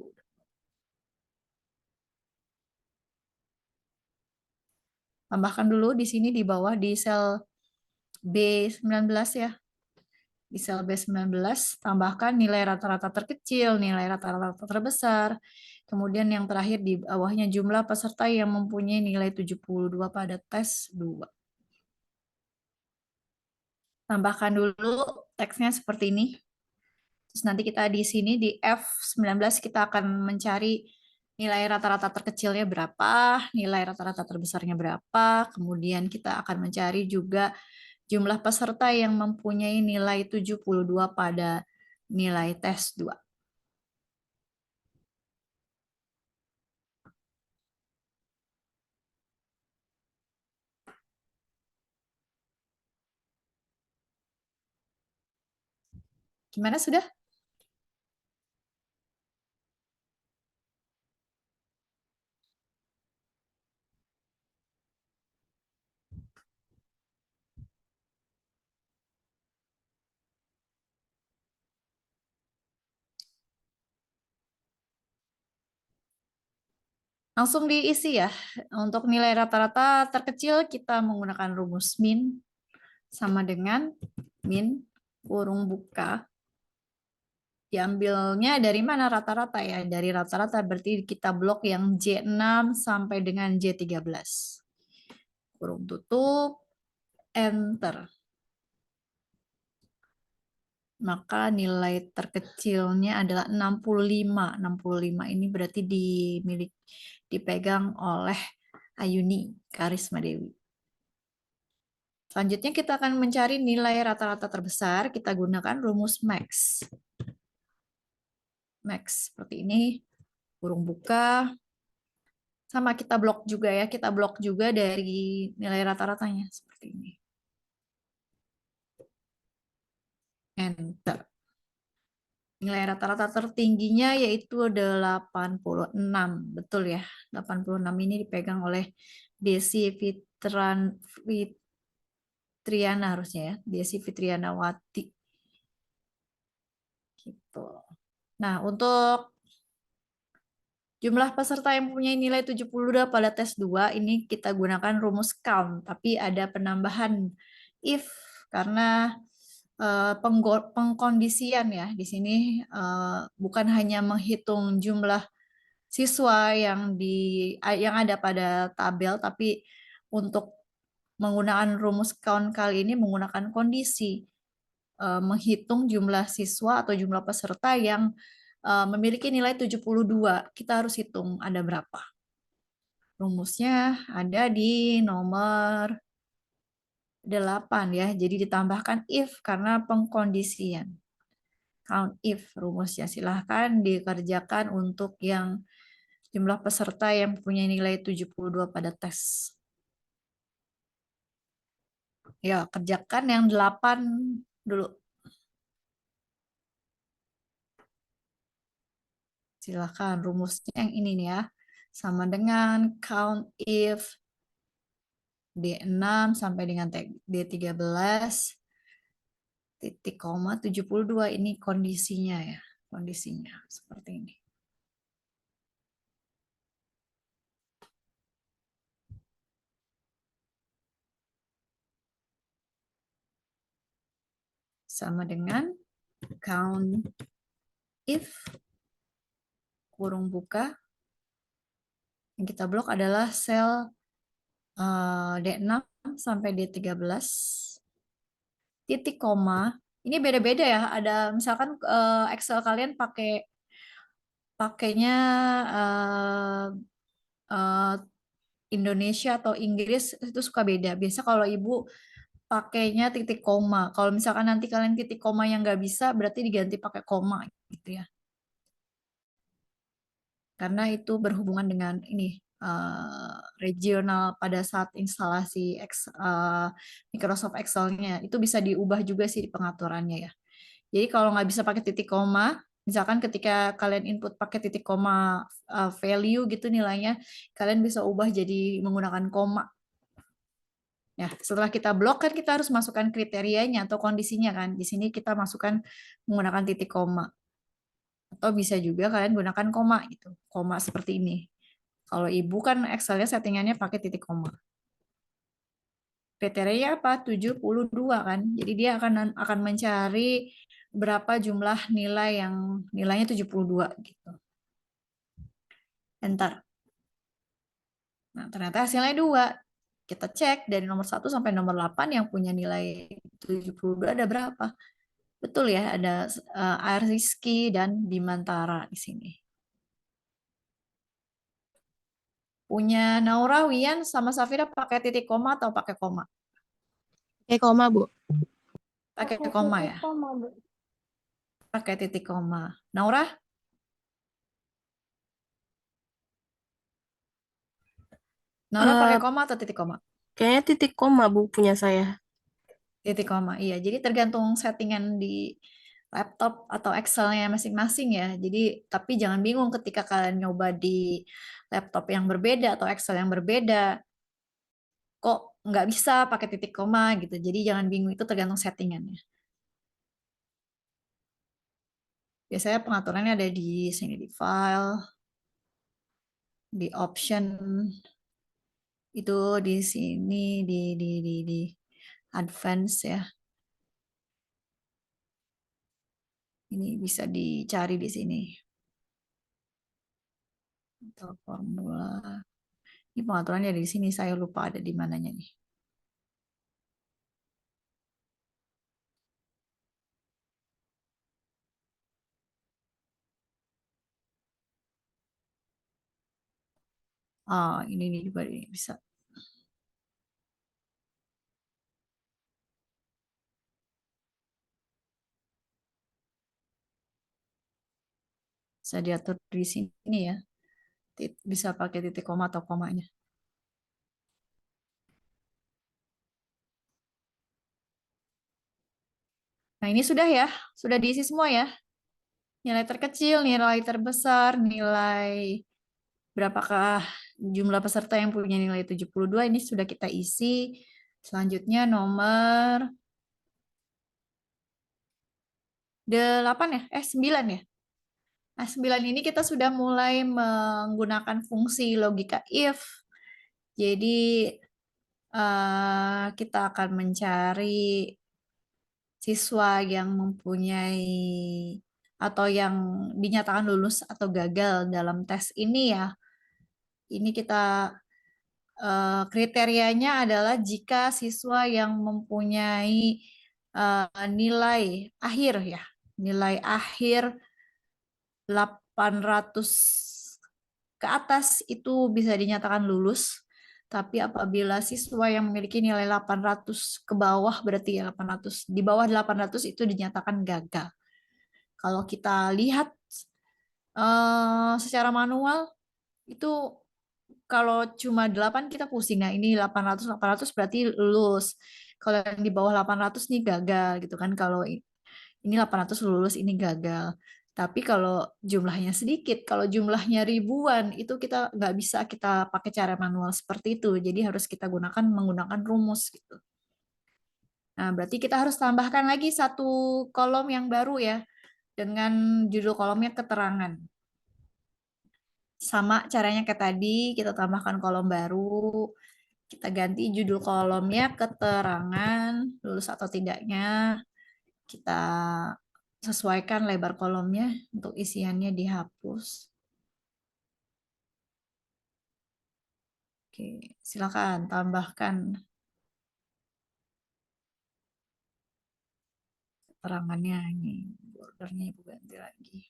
tambahkan dulu di sini di bawah di sel B19 ya. Di sel B19 tambahkan nilai rata-rata terkecil, nilai rata-rata terbesar. Kemudian yang terakhir di bawahnya jumlah peserta yang mempunyai nilai 72 pada tes 2. Tambahkan dulu teksnya seperti ini. Terus nanti kita di sini di F19 kita akan mencari nilai rata-rata terkecilnya berapa, nilai rata-rata terbesarnya berapa, kemudian kita akan mencari juga jumlah peserta yang mempunyai nilai 72 pada nilai tes 2. Gimana sudah? Langsung diisi ya. Untuk nilai rata-rata terkecil kita menggunakan rumus min sama dengan min kurung buka. Diambilnya dari mana rata-rata ya? Dari rata-rata berarti kita blok yang J6 sampai dengan J13. Kurung tutup, enter. Maka nilai terkecilnya adalah 65. 65 ini berarti dipegang oleh Ayuni Karisma Dewi. Selanjutnya kita akan mencari nilai rata-rata terbesar. Kita gunakan rumus max. Max seperti ini, kurung buka. Sama kita blok juga ya, kita blok juga dari nilai rata-ratanya seperti ini. Enter. Nilai rata-rata tertingginya yaitu 86. Betul ya, 86 ini dipegang oleh Desi Fitriana harusnya ya, Desi Fitrianawati. Gitu. Nah, untuk jumlah peserta yang mempunyai nilai 72 pada tes 2 ini kita gunakan rumus count, tapi ada penambahan if karena pengkondisian ya. Di sini bukan hanya menghitung jumlah siswa yang ada pada tabel, tapi untuk menggunakan rumus count kali ini menggunakan kondisi menghitung jumlah siswa atau jumlah peserta yang memiliki nilai 72. Kita harus hitung ada berapa. Rumusnya ada di nomor 8 ya. Jadi ditambahkan if karena pengkondisian. Count if rumusnya. Silahkan dikerjakan untuk yang jumlah peserta yang punya nilai 72 pada tes. Ya, kerjakan yang 8 dulu. Silahkan rumusnya yang ini nih ya. Sama dengan count if D6 sampai dengan D13 titik koma 72 ini kondisinya ya. Kondisinya seperti ini. Sama dengan count if kurung buka yang kita blok adalah sel D6 sampai D13 titik koma. Ini beda-beda ya. Ada misalkan Excel kalian pakainya Indonesia atau Inggris itu suka beda. Biasa kalau ibu pakainya titik koma. Kalau misalkan nanti kalian titik koma yang nggak bisa, berarti diganti pakai koma gitu ya. Karena itu berhubungan dengan ini regional pada saat instalasi Microsoft Excel-nya. Itu bisa diubah juga sih di pengaturannya ya. Jadi kalau nggak bisa pakai titik koma, misalkan ketika kalian input pakai titik koma value gitu nilainya, kalian bisa ubah jadi menggunakan koma. Ya, setelah kita blok kan kita harus masukkan kriterianya atau kondisinya kan. Di sini kita masukkan menggunakan titik koma. Atau bisa juga kalian gunakan koma gitu. Koma seperti ini. Kalau ibu kan Excel-nya settingannya pakai titik koma. Kriterianya apa? 72 kan. Jadi dia akan mencari berapa jumlah nilai yang nilainya 72 gitu. Enter. Nah, ternyata hasilnya 2. Kita cek dari nomor 1 sampai nomor 8 yang punya nilai 72 ada berapa? Betul ya, ada Rizky dan Bimantara di sini. Punya Naura, Wian, sama Safira pakai titik koma atau pakai koma? Kayak koma, Bu. Pakai Pakai koma titik ya? koma, Bu. Pakai titik koma. Naura? Naura pakai Eh, koma atau titik koma? Kayaknya titik koma, Bu, punya saya. Titik koma, iya. Jadi tergantung settingan di laptop atau Excel-nya masing-masing ya. Jadi, tapi jangan bingung ketika kalian nyoba di laptop yang berbeda atau Excel yang berbeda, kok nggak bisa pakai titik koma gitu. Jadi jangan bingung, itu tergantung settingannya. Biasanya pengaturannya ada di sini di file, di option, itu di sini di advance ya. Ini bisa dicari di sini. Atau formula. Ini pengaturannya ada di sini, saya lupa ada di mananya nih. Ini nih juga bisa. Bisa diatur di sini ya. Bisa pakai titik koma atau komanya. Nah, ini sudah ya. Sudah diisi semua ya. Nilai terkecil, nilai terbesar, nilai berapakah jumlah peserta yang punya nilai 72 ini sudah kita isi. Selanjutnya nomor 8 ya? 9 ya? Nah, 9 ini kita sudah mulai menggunakan fungsi logika if. Jadi kita akan mencari siswa yang mempunyai atau yang dinyatakan lulus atau gagal dalam tes ini ya. Ini kita kriterianya adalah jika siswa yang mempunyai nilai akhir ya, nilai akhir 800 ke atas itu bisa dinyatakan lulus. Tapi apabila siswa yang memiliki nilai 800 ke bawah berarti ya 800 di bawah 800 itu dinyatakan gagal. Kalau kita lihat secara manual itu kalau cuma 8 kita pusing. Nah, ini 800 berarti lulus. Kalau yang di bawah 800 nih gagal gitu kan. Kalau ini 800 lulus, ini gagal. Tapi kalau jumlahnya sedikit, kalau jumlahnya ribuan, itu kita nggak bisa kita pakai cara manual seperti itu. Jadi harus kita gunakan menggunakan rumus gitu. Nah, berarti kita harus tambahkan lagi satu kolom yang baru ya, dengan judul kolomnya keterangan. Sama caranya kayak tadi, kita tambahkan kolom baru, kita ganti judul kolomnya keterangan, lulus atau tidaknya, kita sesuaikan lebar kolomnya, untuk isiannya dihapus. Oke, silakan tambahkan keterangannya ini, bordernya Ibu ganti lagi.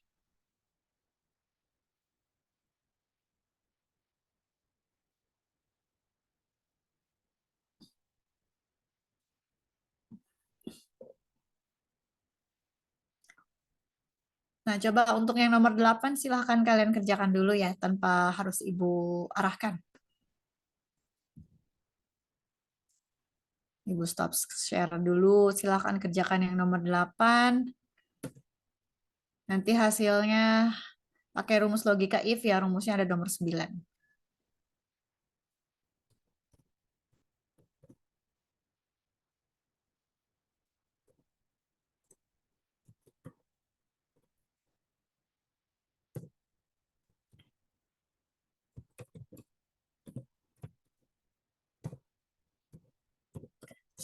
Nah, coba untuk yang nomor 8 silahkan kalian kerjakan dulu ya, tanpa harus Ibu arahkan. Ibu stop share dulu, silahkan kerjakan yang nomor 8. Nanti hasilnya pakai rumus logika if ya, rumusnya ada nomor 9.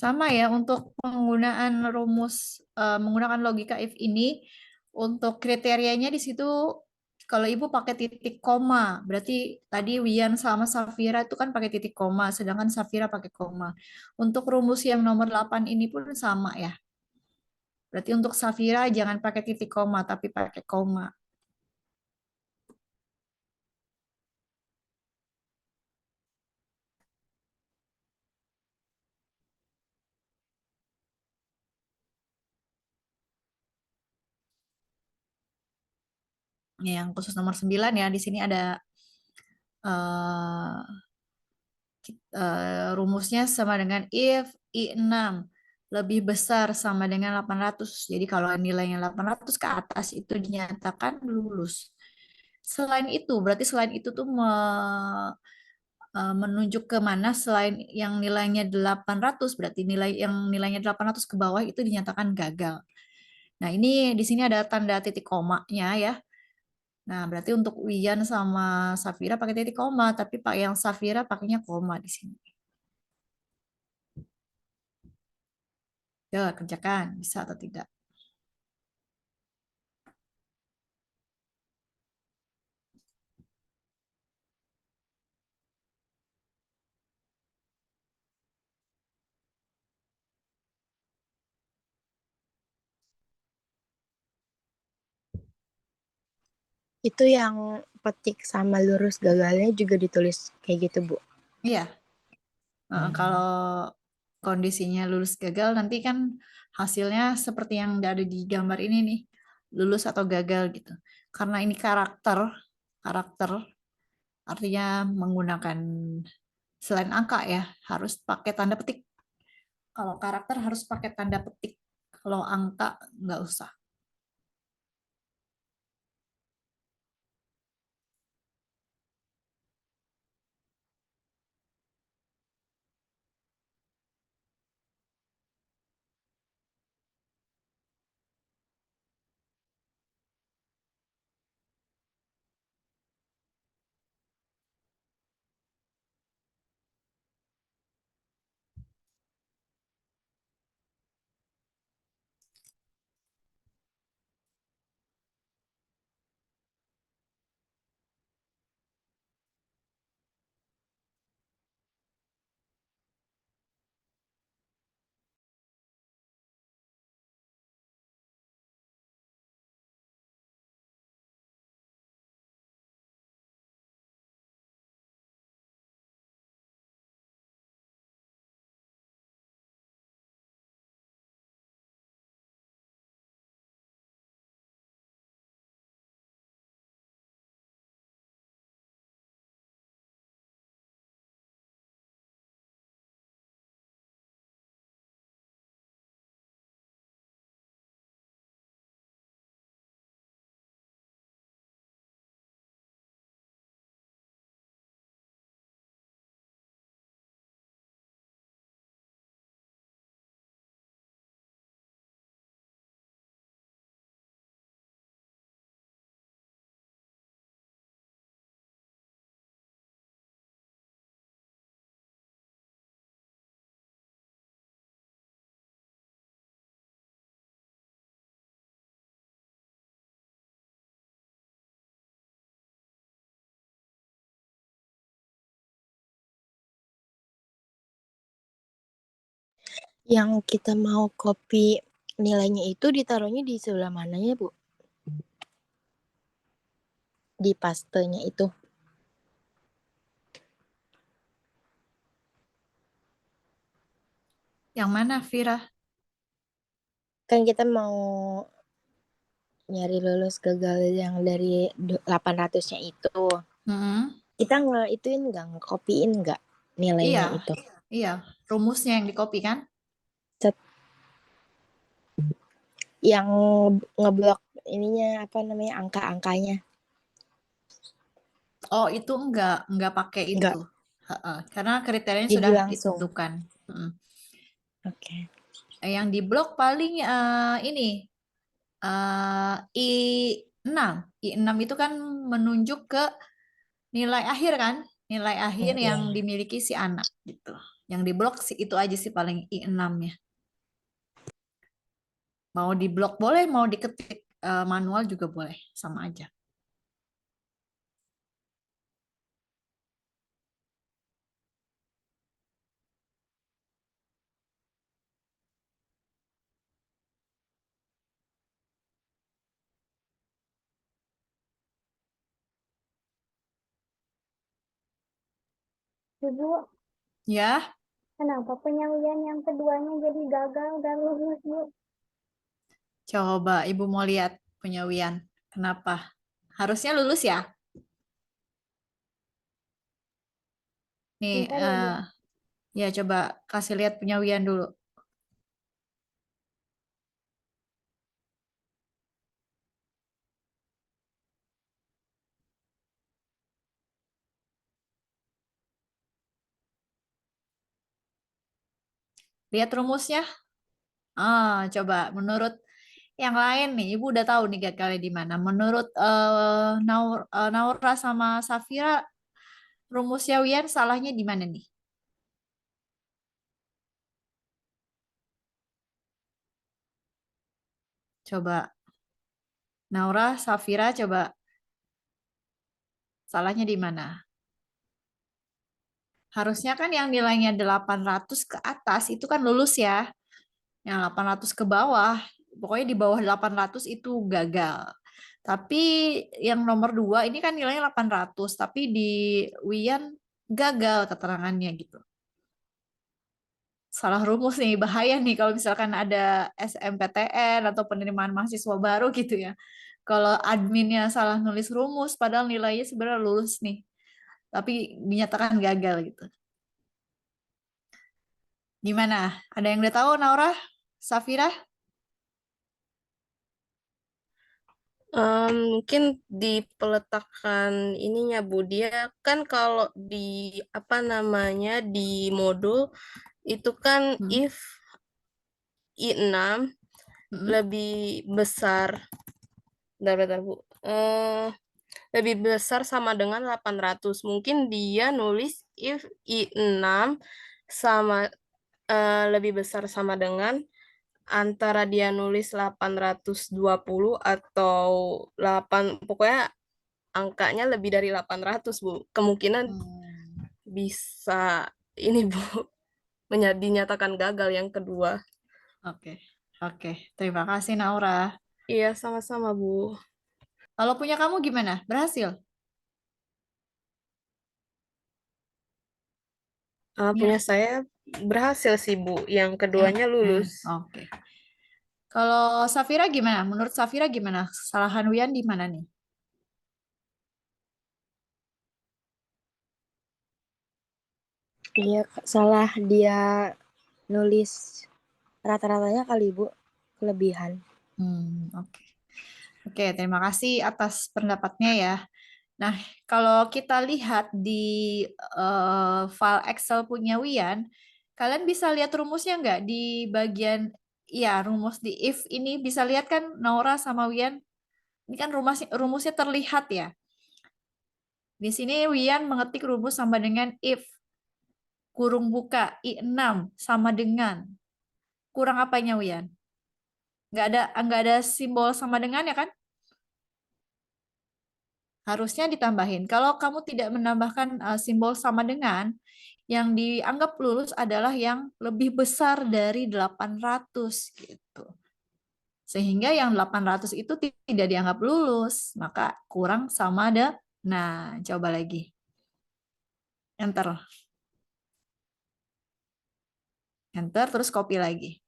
Sama ya, untuk penggunaan menggunakan logika if ini, untuk kriterianya di situ, kalau Ibu pakai titik koma, berarti tadi Wian sama Safira itu kan pakai titik koma, sedangkan Safira pakai koma. Untuk rumus yang nomor 8 ini pun sama ya. Berarti untuk Safira jangan pakai titik koma, tapi pakai koma. Yang khusus nomor 9 ya, di sini ada eh, rumusnya sama dengan if I6 lebih besar sama dengan 800. Jadi kalau nilainya 800 ke atas itu dinyatakan lulus. Selain itu, berarti selain itu tuh menunjuk ke mana selain yang nilainya 800, berarti yang nilainya 800 ke bawah itu dinyatakan gagal. Nah, ini di sini ada tanda titik komanya ya. Nah, berarti untuk Wian sama Safira pakai titik koma, tapi Pak yang Safira pakainya koma di sini. Ya, kerjakan. Bisa atau tidak? Itu yang petik sama lurus gagalnya juga ditulis kayak gitu, Bu. Iya. Kalau kondisinya lulus gagal, nanti kan hasilnya seperti yang ada di gambar ini nih. Lulus atau gagal gitu. Karena ini karakter artinya menggunakan selain angka ya, harus pakai tanda petik. Kalau karakter harus pakai tanda petik. Kalau angka nggak usah. Yang kita mau copy nilainya itu ditaruhnya di sebelah mananya, Bu? Di pastenya itu. Yang mana, Vira? Kan kita mau nyari lulus gagal yang dari 800-nya itu. Mm-mm. Kita ituin nggak, ngekopiin nggak Iya, nilainya itu? iya. Rumusnya yang dikopi kan? Set, yang ngeblok ininya apa namanya angka-angkanya Oh, itu enggak pakai itu. nggak, Heeh, karena kriterianya jadi sudah langsung. ditentukan. Mm. Oke. Yang di blok paling ini I6. I6 itu kan menunjuk ke nilai akhir kan? Nilai akhir Iya. yang dimiliki si anak gitu. Yang di blok sih itu aja sih paling I6 ya. Mau di blok boleh, mau diketik manual juga boleh, sama aja. Ibu, Ya, kenapa penyawian yang keduanya jadi gagal dan lulus, Bu? coba Ibu mau lihat punya Wian. Kenapa? Harusnya lulus ya? Nih, Bentar ya, Bu. ya coba kasih lihat punya Wian dulu. Lihat rumusnya. Coba menurut yang lain nih, Ibu udah tahu nih gagalnya di mana. Menurut Naura sama Safira, rumusnya Wian salahnya di mana nih? Coba Naura, Safira, coba salahnya di mana? Harusnya kan yang nilainya 800 ke atas itu kan lulus ya. Yang 800 ke bawah, pokoknya di bawah 800 itu gagal. Tapi yang nomor 2 ini kan nilainya 800, tapi di Wian gagal keterangannya gitu. Salah rumus nih, bahaya nih kalau misalkan ada SMPTN atau penerimaan mahasiswa baru gitu ya. Kalau adminnya salah nulis rumus, padahal nilainya sebenarnya lulus nih, tapi dinyatakan gagal gitu. Gimana? Ada yang udah tahu, Naura? Safira? Mungkin di peletakan ininya Bu, dia kan kalau di apa namanya di modul itu kan Hmm. if I6 Hmm. lebih besar, bentar, Bu. Lebih besar sama dengan 800. Mungkin dia nulis if I6 sama lebih besar sama dengan antara dia nulis 820 atau 8, pokoknya angkanya lebih dari 800, Bu. Kemungkinan Hmm. bisa ini, Bu, dinyatakan gagal yang kedua. Oke, oke. Terima kasih, Naura. Iya, sama-sama, Bu. Kalau punya kamu gimana? Berhasil? Punya Ya. saya berhasil sih, Bu. Yang keduanya lulus. Oke. Kalau Safira gimana? Menurut Safira gimana? Kesalahan Wian di mana nih? Iya, salah dia nulis rata-ratanya kali Bu, kelebihan. Oke. Oke, terima kasih atas pendapatnya ya. Nah, kalau kita lihat di file Excel punya Wian, kalian bisa lihat rumusnya nggak di bagian, ya rumus di if ini bisa lihat kan Naura sama Wian? Ini kan rumusnya terlihat ya. Di sini Wian mengetik rumus sama dengan if kurung buka I6 sama dengan kurang apanya Wian? Nggak ada simbol sama dengan ya kan? Harusnya ditambahin. Kalau kamu tidak menambahkan simbol sama dengan, yang dianggap lulus adalah yang lebih besar dari 800 gitu. Sehingga yang 800 itu tidak dianggap lulus, maka kurang sama ada. Nah, coba lagi. Enter. Enter terus copy lagi.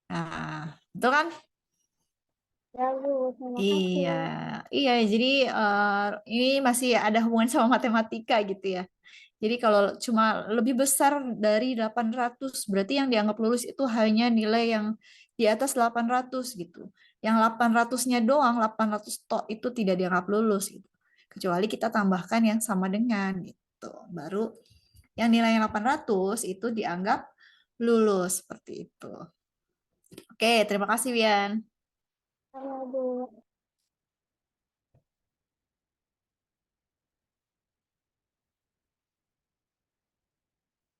Nah, betul kan? Bagus, terima Iya, kasih. iya. Jadi ini masih ada hubungan sama matematika gitu ya. Jadi kalau cuma lebih besar dari 800, berarti yang dianggap lulus itu hanya nilai yang di atas 800 gitu. Yang 800-nya doang, 800 tok itu tidak dianggap lulus gitu. Kecuali kita tambahkan yang sama dengan gitu. Baru yang nilainya 800 itu dianggap lulus seperti itu. Oke, terima kasih Wian. Sama Bu.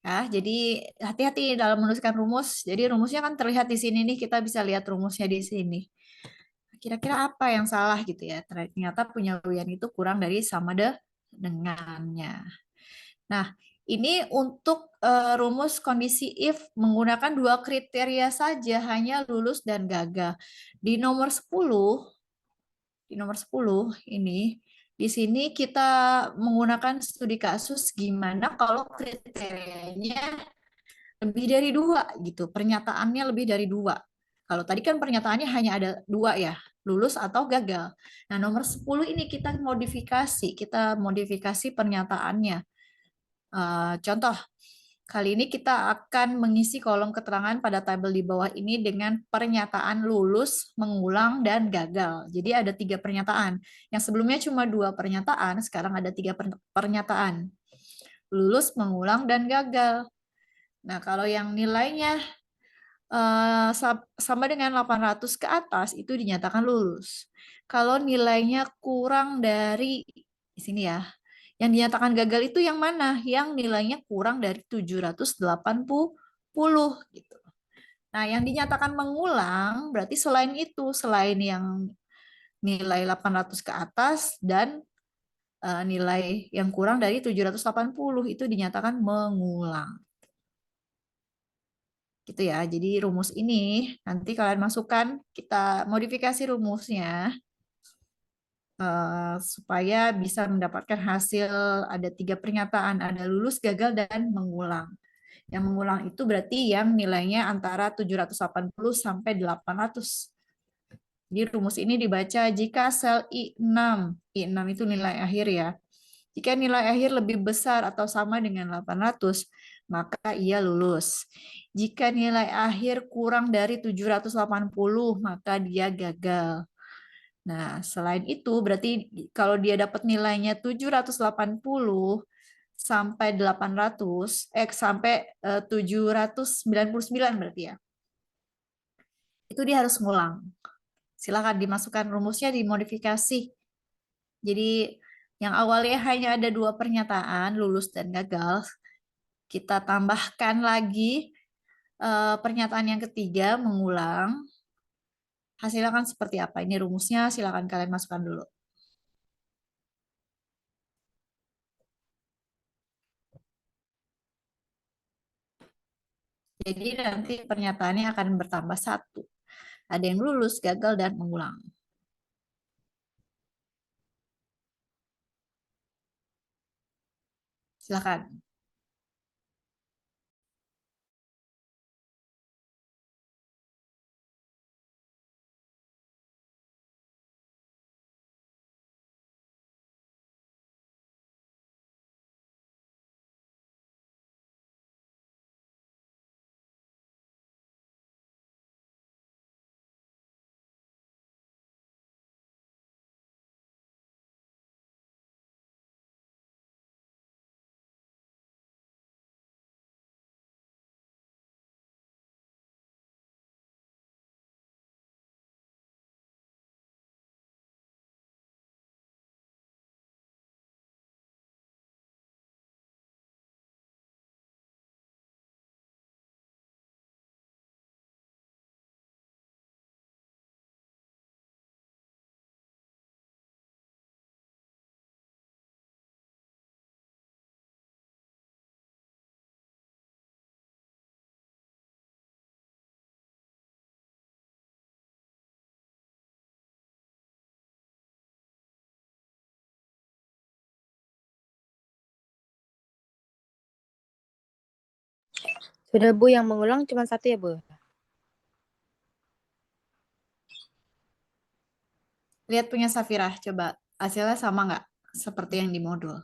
Ya, jadi hati-hati dalam menuliskan rumus. Jadi rumusnya kan terlihat di sini nih, kita bisa lihat rumusnya di sini. Kira-kira apa yang salah gitu ya? Ternyata punya Wian itu kurang dari sama dengannya. Nah, ini untuk rumus kondisi if menggunakan dua kriteria saja, hanya lulus dan gagal. Di nomor 10, ini, di sini kita menggunakan studi kasus gimana kalau kriterianya lebih dari dua gitu, pernyataannya lebih dari dua. Kalau tadi kan pernyataannya hanya ada dua ya, lulus atau gagal. Nah, nomor 10 ini kita modifikasi pernyataannya. Contoh, kali ini kita akan mengisi kolom keterangan pada tabel di bawah ini dengan pernyataan lulus, mengulang, dan gagal. Jadi ada 3 pernyataan. Yang sebelumnya cuma 2 pernyataan, sekarang ada 3 pernyataan. Lulus, mengulang, dan gagal. Nah, kalau yang nilainya sama dengan 800 ke atas itu dinyatakan lulus. Kalau nilainya kurang dari di sini ya, yang dinyatakan gagal itu yang mana? Yang nilainya kurang dari 780 gitu. Nah, yang dinyatakan mengulang berarti selain itu, selain yang nilai 800 ke atas dan nilai yang kurang dari 780 itu dinyatakan mengulang. Gitu ya. Jadi rumus ini nanti kalian masukkan, kita modifikasi rumusnya supaya bisa mendapatkan hasil ada 3 pernyataan, ada lulus, gagal, dan mengulang. Yang mengulang itu berarti yang nilainya antara 780 sampai 800. Jadi rumus ini dibaca jika sel I6 itu nilai akhir ya. Jika nilai akhir lebih besar atau sama dengan 800, maka ia lulus. Jika nilai akhir kurang dari 780, maka dia gagal. Nah, selain itu berarti kalau dia dapat nilainya 780 sampai 800, sampai 799 berarti ya. Itu dia harus ngulang. Silakan dimasukkan rumusnya, dimodifikasi. Jadi yang awalnya hanya ada 2 pernyataan, lulus dan gagal, kita tambahkan lagi pernyataan yang ketiga, mengulang. Hasilnya kan seperti apa? Ini rumusnya, silakan kalian masukkan dulu. Jadi nanti pernyataannya akan bertambah 1. Ada yang lulus, gagal, dan mengulang. Silakan. Sudah Bu, yang mengulang cuma satu ya Bu? Lihat punya Safira, coba hasilnya sama nggak seperti yang di modul?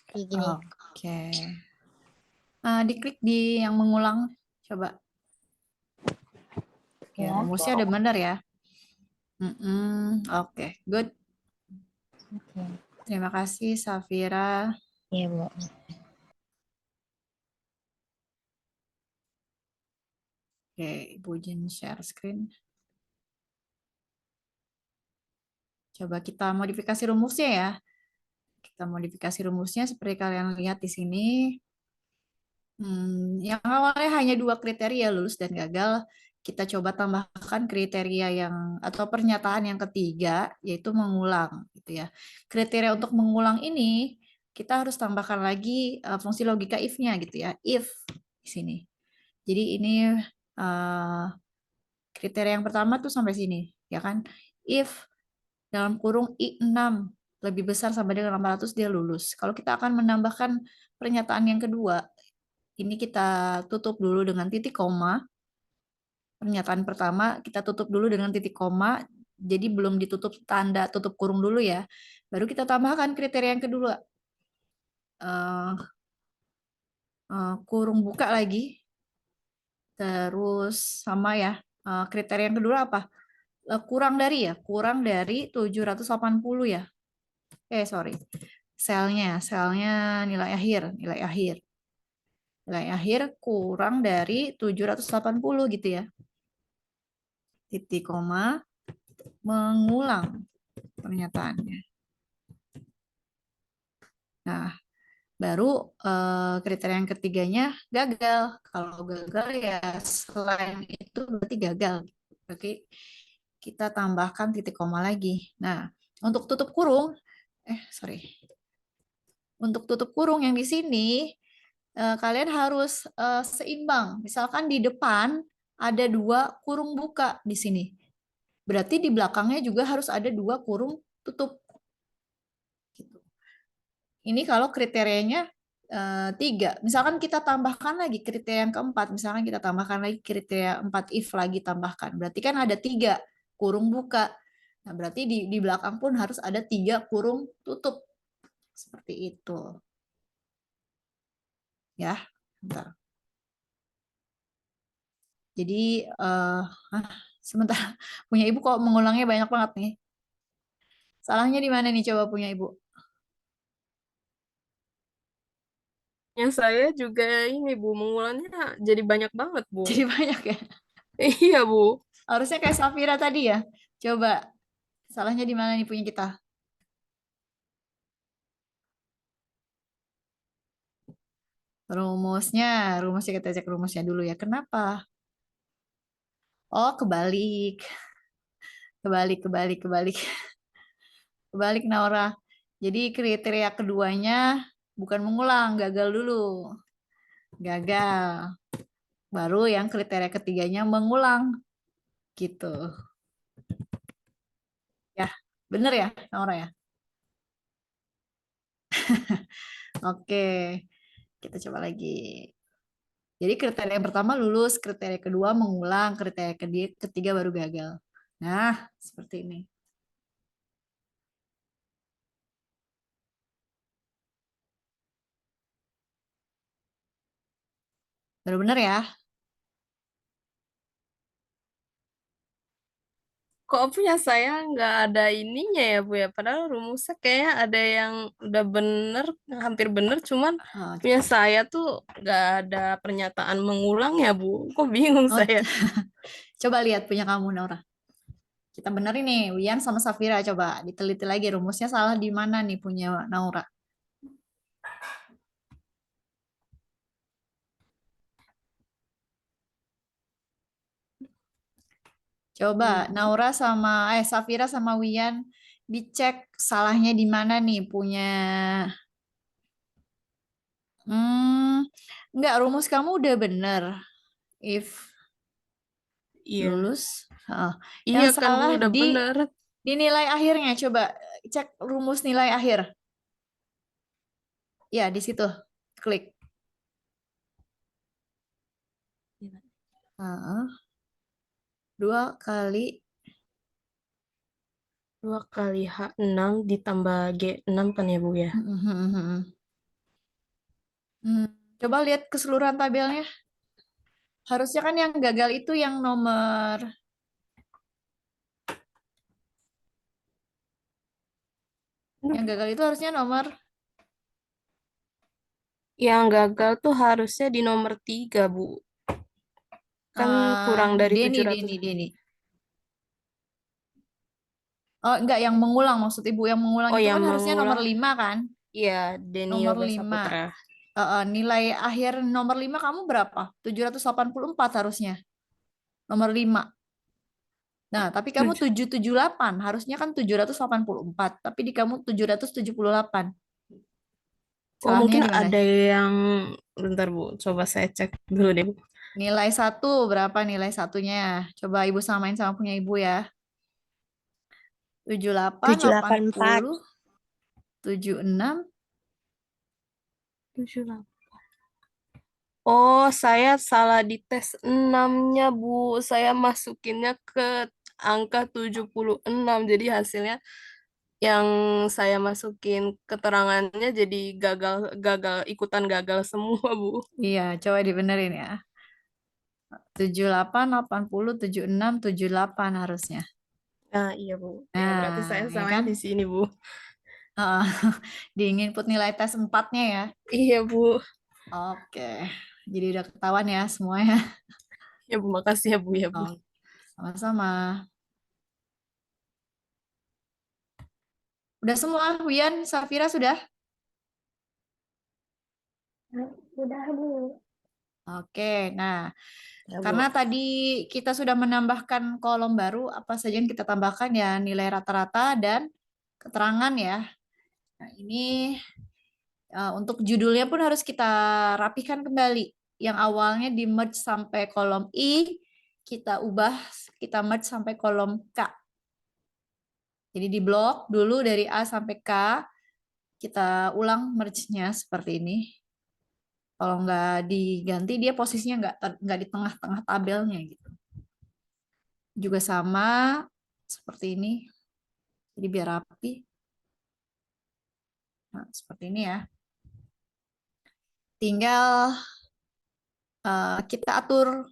Kayak gini. Oke. Diklik di yang mengulang, coba. Oke, Ya. rumusnya ada benar ya. Oke, good. Oke. Terima kasih, Safira. Iya, Bu. Oke, Ibu izin share screen. Coba kita modifikasi rumusnya ya. Kita modifikasi rumusnya seperti kalian lihat di sini. Yang awalnya hanya 2 kriteria lulus dan gagal, kita coba tambahkan kriteria yang atau pernyataan yang ketiga, yaitu mengulang, gitu ya. Kriteria untuk mengulang ini kita harus tambahkan lagi fungsi logika if-nya, gitu ya. If di sini. Jadi ini kriteria yang pertama tuh sampai sini, ya kan? If dalam kurung I6 lebih besar sama dengan 800 dia lulus. Kalau kita akan menambahkan pernyataan yang kedua, ini kita tutup dulu dengan titik koma. Pernyataan pertama kita tutup dulu dengan titik koma, jadi belum ditutup tanda tutup kurung dulu ya. Baru kita tambahkan kriteria yang kedua. Eh, kurung buka lagi, terus sama ya. Kriteria yang kedua apa? Kurang dari 780 ya. Sorry. Selnya nilai akhir, Nilai akhir kurang dari 780 gitu ya. Titik koma, mengulang pernyataannya. Nah, baru kriteria yang ketiganya gagal. Kalau gagal ya selain itu berarti gagal. Berarti kita tambahkan titik koma lagi. Nah, untuk tutup kurung, sorry. Untuk tutup kurung yang di sini, kalian harus seimbang. Misalkan di depan ada 2 kurung buka di sini. Berarti di belakangnya juga harus ada 2 kurung tutup. Gitu. Ini kalau kriterianya 3. Misalkan kita tambahkan lagi kriteria yang keempat. Misalkan kita tambahkan lagi kriteria 4 if lagi tambahkan. Berarti kan ada 3 kurung buka. Nah, berarti di belakang pun harus ada 3 kurung tutup. Seperti itu. Ya, bentar. Jadi, sebentar. Punya ibu kok mengulangnya banyak banget nih. Salahnya di mana nih coba punya ibu? Yang saya juga ini Bu, mengulangnya jadi banyak banget Bu. Jadi banyak ya. Iya Bu. Harusnya kayak Safira tadi ya. Coba, salahnya di mana nih punya kita? Rumusnya kita cek rumusnya dulu ya. Kenapa? Oh, kebalik. Kebalik. Kebalik, Naura. Jadi kriteria keduanya bukan mengulang, gagal dulu. Gagal. Baru yang kriteria ketiganya mengulang. Gitu. Ya, bener ya, Naura ya? Oke, kita coba lagi. Jadi kriteria yang pertama lulus, kriteria kedua mengulang, kriteria ketiga baru gagal. Nah, seperti ini. Baru bener ya? Kok punya saya nggak ada ininya ya Bu ya? Padahal rumusnya kayaknya ada yang udah bener, hampir bener, cuman Oh, punya saya tuh nggak ada pernyataan mengulang ya Bu. Kok bingung oh, saya. coba lihat punya kamu, Naura. Kita benerin nih, Wian sama Safira. Coba diteliti lagi rumusnya salah di mana nih punya Naura. Coba Naura sama Safira sama Wian dicek salahnya di mana nih punya. Enggak, rumus kamu udah bener. If Iya, lulus. Heeh. iya Yang kan Bu salah udah bener. di nilai akhirnya. Coba cek rumus nilai akhir. Ya, di situ. Klik. Heeh. 2 kali 2 kali H6 ditambah G6 kan ya Bu ya? Coba lihat keseluruhan tabelnya. Harusnya kan yang gagal itu yang nomor yang gagal itu harusnya nomor Yang gagal tuh harusnya di nomor 3 Bu. Kan kurang dari Denny, 700. Denny, Denny. Oh, enggak, yang mengulang maksud Ibu. Yang mengulang Oh itu yang kan harusnya nomor mengulang. 5 kan? Iya, Denny Nomor Yoga 5. Saputra. Nilai akhir nomor 5 kamu berapa? 784 harusnya. Nomor 5. Nah, tapi kamu 778. Harusnya kan 784. Tapi di kamu 778. Oh Salahnya mungkin di mana? ada yang bentar Bu, coba saya cek dulu deh Bu. Nilai 1 berapa nilai satunya? Coba Ibu samain sama punya Ibu ya. 78, 784. 80, 76. 78. Oh, saya salah di tes 6-nya, Bu. Saya masukinnya ke angka 76. Jadi hasilnya yang saya masukin keterangannya jadi gagal gagal ikutan gagal semua, Bu. Iya, coba dibenerin ya. 78, 80, 76, 78 harusnya. Nah, iya, Bu. Ya, berarti saya Nah, ya salahnya kan? di sini, Bu. Heeh. Di input nilai tes 4-nya ya. Iya, Bu. Oke. Jadi udah ketahuan ya semuanya. Ya, Bu, makasih ya, Bu, ya, Bu. Oh, sama-sama. Udah semua, Wian, Safira sudah? Udah, Bu. Oke, nah Ya, Bu. karena tadi kita sudah menambahkan kolom baru, apa saja yang kita tambahkan ya nilai rata-rata dan keterangan ya. Nah, ini untuk judulnya pun harus kita rapihkan kembali. Yang awalnya di merge sampai kolom I, kita ubah, kita merge sampai kolom K. Jadi di blok dulu dari A sampai K, kita ulang merge-nya seperti ini. Kalau nggak diganti, dia posisinya nggak di tengah-tengah tabelnya gitu. Juga sama seperti ini. Jadi biar rapi. Nah, seperti ini ya. Tinggal kita atur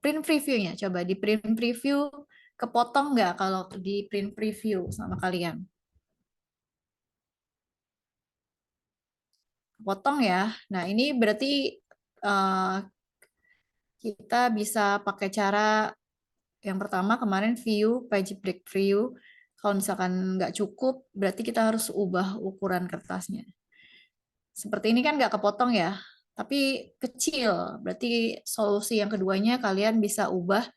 print preview-nya. Coba di print preview, kepotong nggak kalau di print preview sama kalian? Potong ya. Nah, ini berarti eh, kita bisa pakai cara yang pertama kemarin view, page break view. Kalau misalkan nggak cukup, berarti kita harus ubah ukuran kertasnya. Seperti ini kan nggak kepotong ya, tapi kecil. Berarti solusi yang keduanya kalian bisa ubah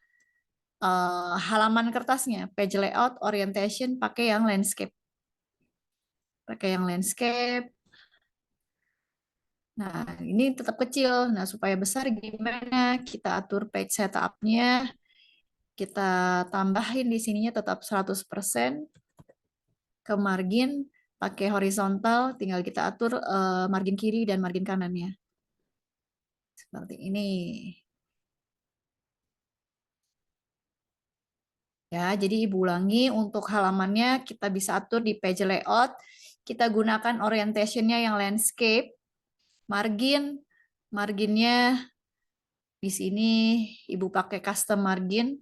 halaman kertasnya, page layout, orientation, pakai yang landscape. Pakai yang landscape. Nah, ini tetap kecil. Nah, supaya besar gimana? Kita atur page setup-nya. Kita tambahin di sininya tetap 100% ke margin. Pakai horizontal, tinggal kita atur margin kiri dan margin kanannya. Seperti ini. Ya, jadi Ibu ulangi untuk halamannya kita bisa atur di page layout. Kita gunakan orientation-nya yang landscape. Marginnya di sini Ibu pakai custom margin.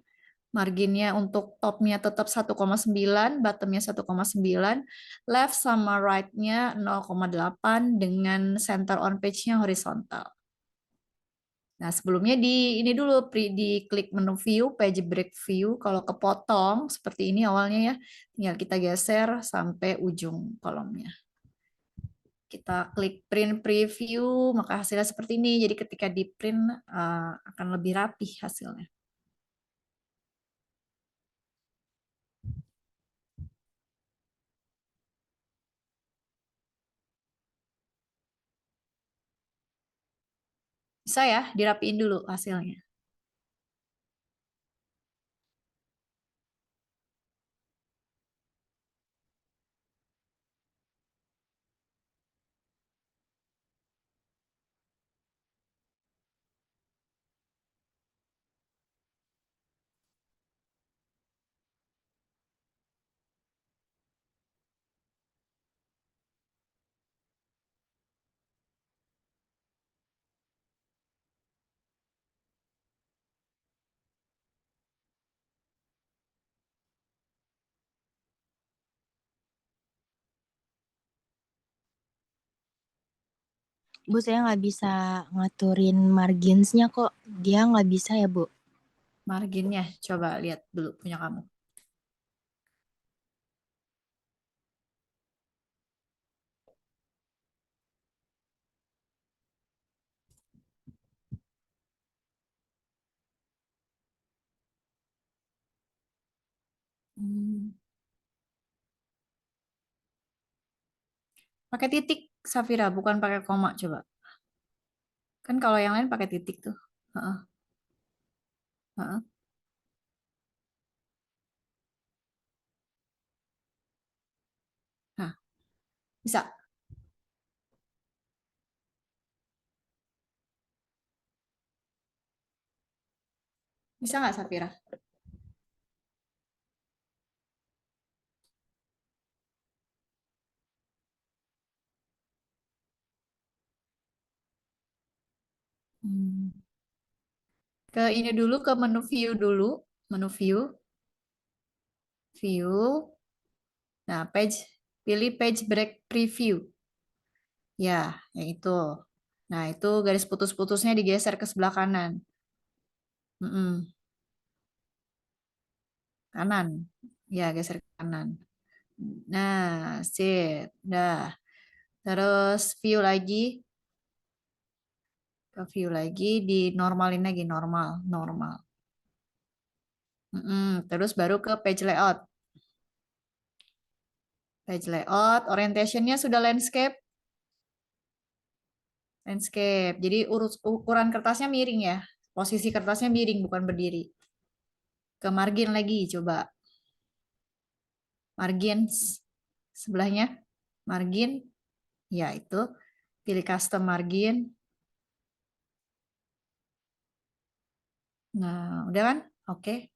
Marginnya untuk topnya tetap 1,9, bottomnya 1,9, left sama right-nya 0,8 dengan center on page-nya horizontal. Nah, sebelumnya ini dulu di klik menu view, page break view. Kalau kepotong seperti ini awalnya ya, tinggal kita geser sampai ujung kolomnya. Kita klik print preview, maka hasilnya seperti ini. Jadi ketika di print akan lebih rapih hasilnya. Bisa ya, dirapiin dulu hasilnya. Bu, saya nggak bisa ngaturin marginsnya kok. Dia nggak bisa ya, Bu? Marginnya, coba lihat dulu punya kamu. Hmm. Pakai titik, Safira, bukan pakai koma, coba. Kan kalau yang lain pakai titik tuh. Heeh, heeh. Nah, bisa. Bisa nggak, Safira? Hmm. Ke ini dulu, ke menu view dulu. Menu view, view. Nah, pilih page break preview. Ya, yang itu. Nah, itu garis putus-putusnya digeser ke sebelah kanan. Mm-mm. Kanan. Ya, geser ke kanan. Nah, sip. Dah. Terus view lagi. Ke view lagi, dinormalin lagi. Normal. Normal. Terus baru ke page layout. Page layout. Orientationnya sudah landscape. Landscape. Jadi ukuran kertasnya miring ya. Posisi kertasnya miring, bukan berdiri. Ke margin lagi, coba. Margin sebelahnya. Margin. Ya, itu. Pilih custom margin. Nah, udah kan? Oke.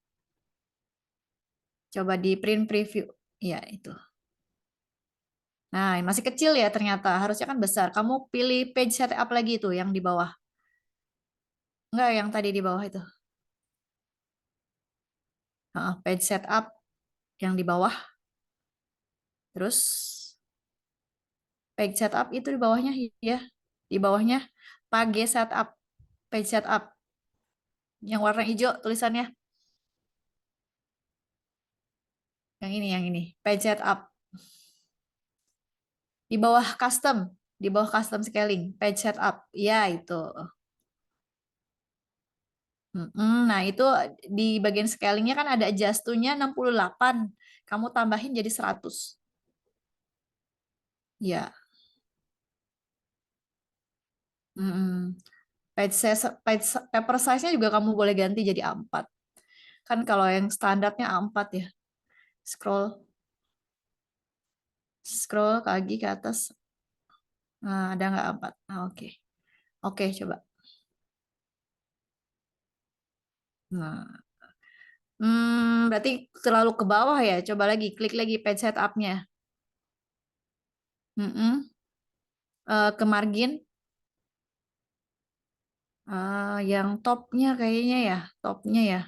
Coba di print preview. Ya, itu. Nah, masih kecil ya ternyata. Harusnya kan besar. Kamu pilih page setup lagi itu yang di bawah. Enggak, yang tadi di bawah itu. Page setup yang di bawah. Terus page setup itu di bawahnya ya. Di bawahnya page setup. Page setup yang warna hijau tulisannya. Yang ini. Page setup. Di bawah custom. Di bawah custom scaling. Page setup. Ya, itu. Nah, itu di bagian scalingnya kan ada adjust to-nya 68. Kamu tambahin jadi 100. Ya. Mm-mm. Paper size-nya juga kamu boleh ganti jadi A4. Kan kalau yang standarnya A4 ya. Scroll scroll lagi ke atas. Nah, ada nggak A4? Nah, oke. Oke, coba. Nah, berarti terlalu ke bawah ya. Coba lagi, klik lagi page setup-nya. Mm-mm. Ke margin. Yang topnya kayaknya ya. Topnya ya.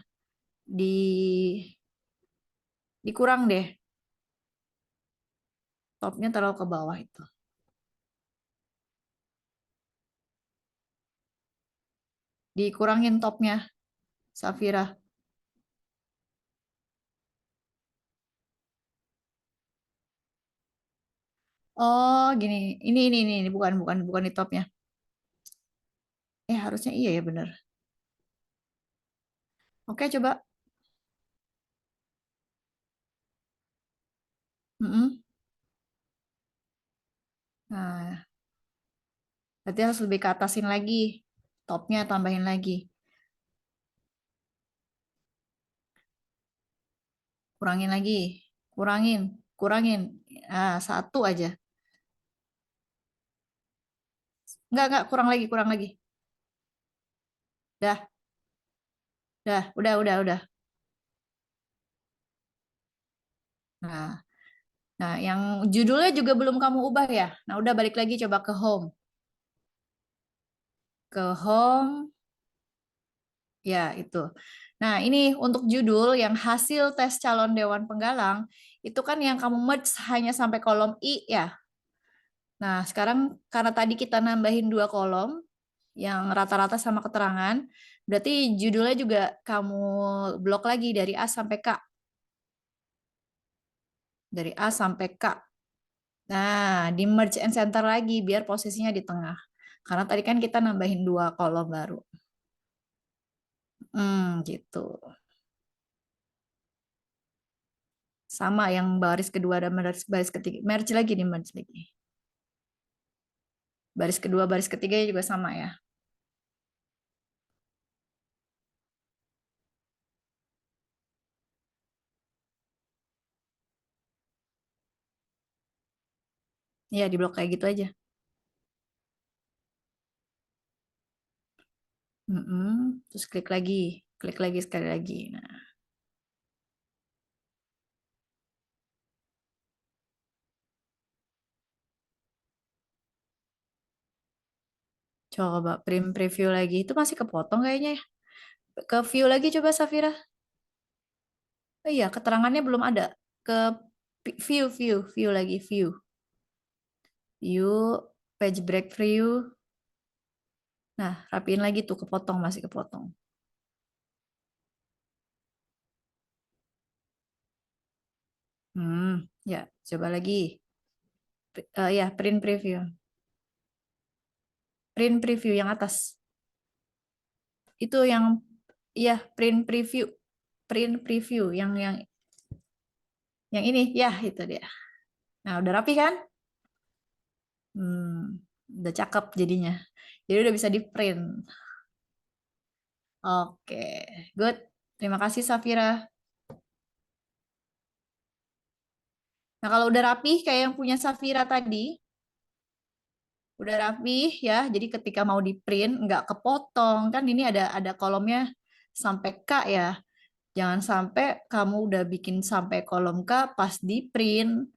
dikurang deh. Topnya terlalu ke bawah itu. Dikurangin topnya, Safira. Oh, gini. Ini bukan di topnya. Harusnya iya ya bener. Oke, coba. Mm-mm. Nah, berarti harus lebih ke atasin lagi. Topnya tambahin lagi. Kurangin lagi. Kurangin. Satu aja. Enggak, kurang lagi. Dah, udah. Nah, yang judulnya juga belum kamu ubah ya. Nah, udah balik lagi coba ke home. Ke home, ya itu. Nah, ini untuk judul yang hasil tes calon Dewan Penggalang, itu kan yang kamu merge hanya sampai kolom I ya. Nah, sekarang karena tadi kita nambahin 2 kolom, yang rata-rata sama keterangan, berarti judulnya juga kamu blok lagi dari A sampai K. Dari A sampai K. Nah, di merge and center lagi biar posisinya di tengah. Karena tadi kan kita nambahin 2 kolom baru. Gitu. Sama yang baris kedua dan baris ketiga. Merge lagi nih, merge lagi. Baris kedua, baris ketiga juga sama ya. Ya, di blok kayak gitu aja. Terus klik lagi sekali lagi. Nah, coba preview lagi. Itu masih kepotong kayaknya ya. Ke view lagi coba Safira. Oh iya, keterangannya belum ada. Ke view lagi, view. View, page break view. Nah, rapiin lagi tuh, kepotong, masih kepotong. Ya, coba lagi. Ya, print preview. Print preview yang atas. Itu yang, ya, print preview. Print preview, yang ini, ya, itu dia. Nah, udah rapi kan? Udah cakep jadinya. Jadi udah bisa di print. Oke, good. Terima kasih Safira. Nah, kalau udah rapi kayak yang punya Safira tadi, udah rapi ya. Jadi ketika mau di print nggak kepotong kan ini ada kolomnya sampai K ya. Jangan sampai kamu udah bikin sampai kolom K pas di print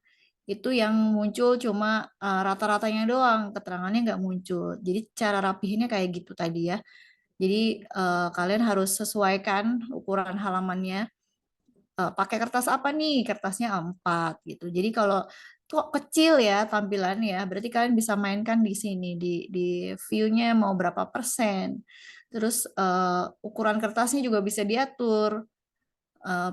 itu yang muncul cuma rata-ratanya doang, keterangannya nggak muncul. Jadi cara rapihinnya kayak gitu tadi ya. Jadi kalian harus sesuaikan ukuran halamannya. Pakai kertas apa nih? Kertasnya A4 gitu. Jadi kalau kok kecil ya tampilannya, berarti kalian bisa mainkan di sini di view-nya mau berapa persen. Terus ukuran kertasnya juga bisa diatur.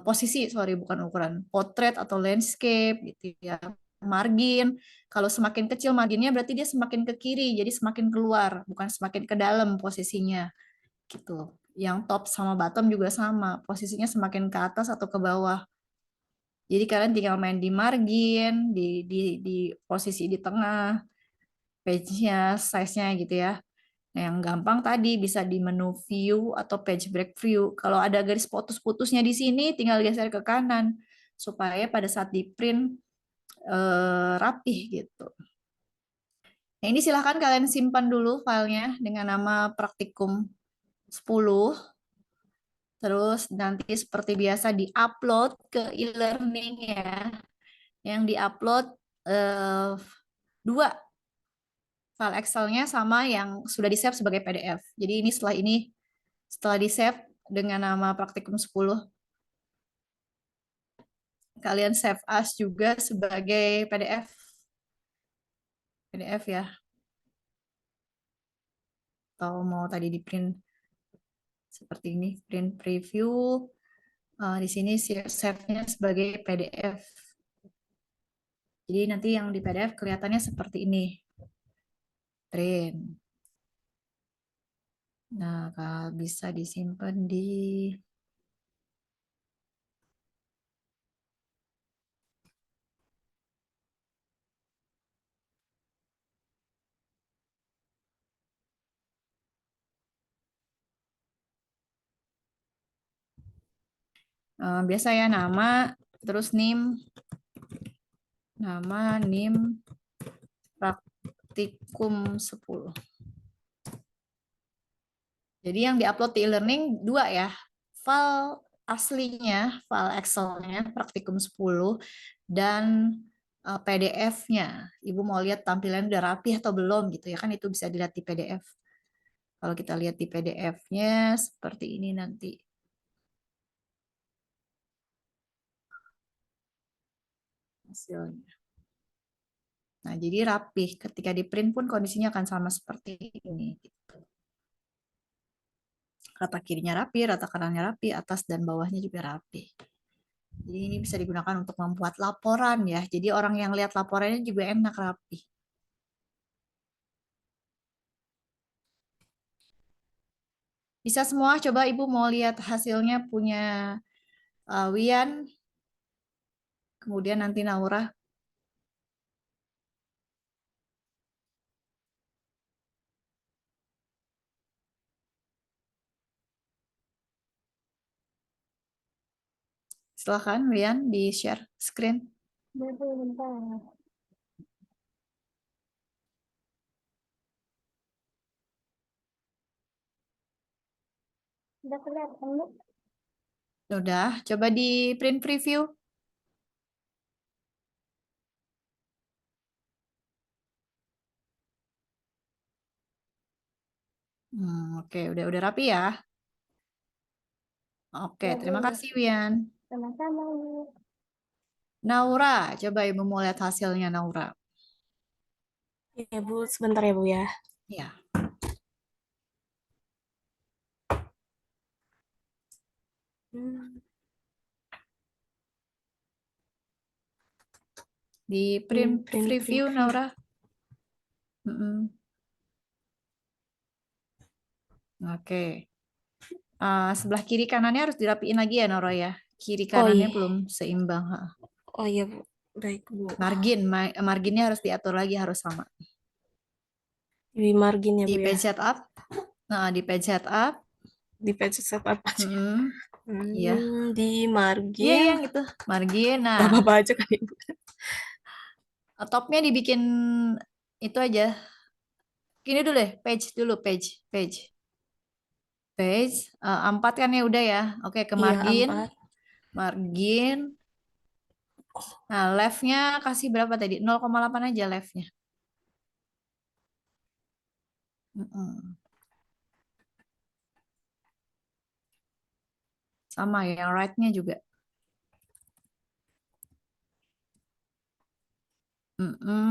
Posisi, sorry bukan ukuran, potret atau landscape gitu ya. Margin, kalau semakin kecil marginnya berarti dia semakin ke kiri, jadi semakin keluar, bukan semakin ke dalam posisinya gitu. Yang top sama bottom juga sama, posisinya semakin ke atas atau ke bawah. Jadi kalian tinggal main di margin, di posisi di tengah, page-nya, size-nya gitu ya. Nah, yang gampang tadi bisa di menu view atau page break view. Kalau ada garis putus-putusnya di sini, tinggal geser ke kanan supaya pada saat di print rapih gitu. Nah, ini silahkan kalian simpan dulu filenya dengan nama praktikum 10. Terus nanti seperti biasa di-upload ke e-learning ya. Yang di-upload 2 file Excel-nya sama yang sudah di-save sebagai PDF. Jadi ini setelah di-save dengan nama praktikum 10. kalian save as juga sebagai PDF. PDF ya. Atau mau tadi di print seperti ini, print preview. Di sini save-nya sebagai PDF. Jadi nanti yang di PDF kelihatannya seperti ini. Print. Nah, kalau bisa disimpan di biasa ya, nama, terus nama, NIM, praktikum 10. Jadi yang diupload di e-learning 2 ya, file aslinya, file Excel-nya, praktikum 10, dan PDF-nya. Ibu mau lihat tampilannya udah rapi atau belum gitu ya, kan itu bisa dilihat di PDF. Kalau kita lihat di PDF-nya seperti ini nanti. Hasilnya. Nah, jadi rapih. Ketika di print pun kondisinya akan sama seperti ini. Gitu. Rata kirinya rapi, rata kanannya rapi, atas dan bawahnya juga rapi. Jadi ini bisa digunakan untuk membuat laporan ya. Jadi orang yang lihat laporannya juga enak, rapi. Bisa semua, coba Ibu mau lihat hasilnya punya Wian, kemudian nanti Naura. Silahkan Wian di share screen. Bentar. Udah kelihatan, Bu? Udah, coba di print preview. Oke, udah rapi ya. Oke, Ya, terima Bu. kasih Wian. Sama-sama, Bu. Naura, coba Ibu mau lihat hasilnya Naura. Ya Bu, sebentar ya Bu ya. Ya. Hmm, Di print print preview preview. Naura. Oke. Sebelah kiri kanannya harus dirapiin lagi ya Naura ya. Kiri Oh kanannya iya, belum seimbang. oh iya Bu, baik Bu. Marginnya harus diatur lagi, harus sama. Di margin ya Di Bu ya. page setup. Nah, di page setup. Di page setup aja. Iya. Di Iya, margin. iya gitu. Margin. Nah, Gak apa-apa aja kan Ibu. topnya dibikin itu aja. Gini dulu deh, page dulu, page. Page, 4 kan ya udah ya. Oke, ke Iya, margin. 4. Margin. Nah, left-nya kasih berapa tadi? 0,8 aja left-nya. Sama yang right-nya juga.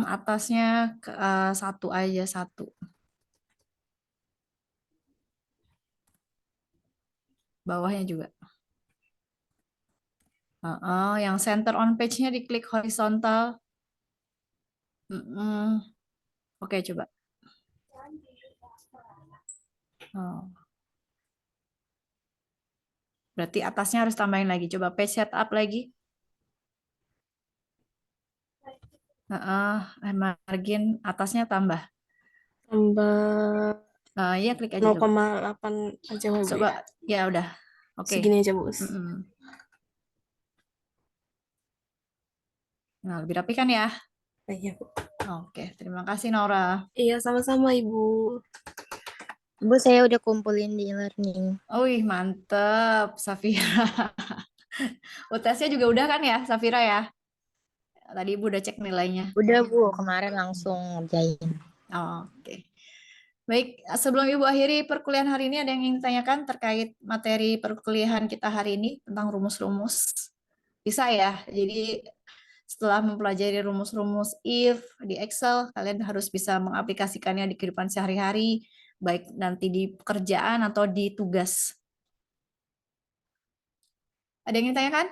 Atasnya 1 aja, 1. Bawahnya juga. Yang center on page-nya diklik horizontal. Oke, coba. Oh. Berarti atasnya harus tambahin lagi. Coba page setup lagi. Margin atasnya tambah. Tambah Iya, klik aja coba. 0,8 aja Bu. Coba, ya udah. Oke. Segini aja Bu. Nah, lebih rapi kan ya? Iya Bu. Oke, terima kasih Nora. Iya, sama-sama Ibu. Bu, saya udah kumpulin di e-learning. Wih, mantep, Safira. UTS-nya juga udah kan ya, Safira ya? Tadi Ibu udah cek nilainya. Udah Bu, kemarin langsung ngerjain. Oke. Baik, sebelum Ibu akhiri perkuliahan hari ini, ada yang ingin ditanyakan terkait materi perkuliahan kita hari ini tentang rumus-rumus? Bisa ya. Jadi setelah mempelajari rumus-rumus if di Excel, kalian harus bisa mengaplikasikannya di kehidupan sehari-hari, baik nanti di pekerjaan atau di tugas. Ada yang ingin tanyakan?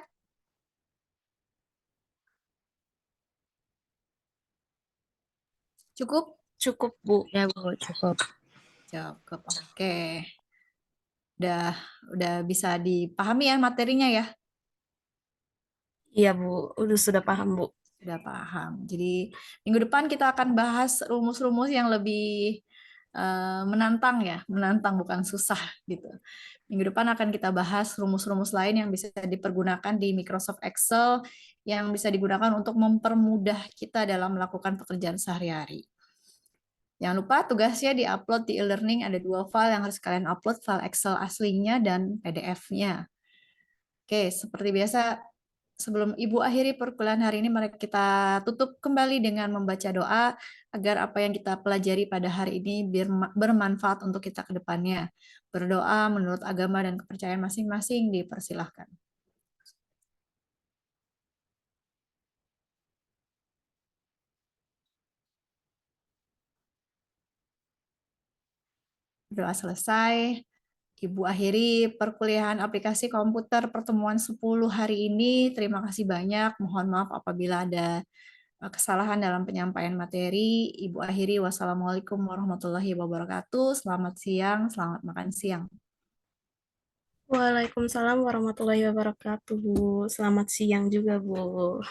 Cukup? Cukup, Bu. Ya Bu, cukup. Cukup. Oke. Udah bisa dipahami ya materinya ya? Iya, Bu. Udah sudah paham, Bu. Sudah paham. Jadi minggu depan kita akan bahas rumus-rumus yang lebih menantang ya, menantang bukan susah gitu. Minggu depan akan kita bahas rumus-rumus lain yang bisa dipergunakan di Microsoft Excel yang bisa digunakan untuk mempermudah kita dalam melakukan pekerjaan sehari-hari. Jangan lupa tugasnya di-upload di e-learning, ada 2 file yang harus kalian upload, file Excel aslinya dan PDF-nya. Oke, seperti biasa, sebelum Ibu akhiri perkuliahan hari ini, mari kita tutup kembali dengan membaca doa agar apa yang kita pelajari pada hari ini bermanfaat untuk kita ke depannya. Berdoa menurut agama dan kepercayaan masing-masing, dipersilahkan. Doa selesai. Ibu akhiri perkuliahan aplikasi komputer pertemuan 10 hari ini. Terima kasih banyak. Mohon maaf apabila ada kesalahan dalam penyampaian materi. Ibu akhiri, wassalamualaikum warahmatullahi wabarakatuh. Selamat siang, selamat makan siang. Waalaikumsalam warahmatullahi wabarakatuh, Bu. Selamat siang juga, Bu.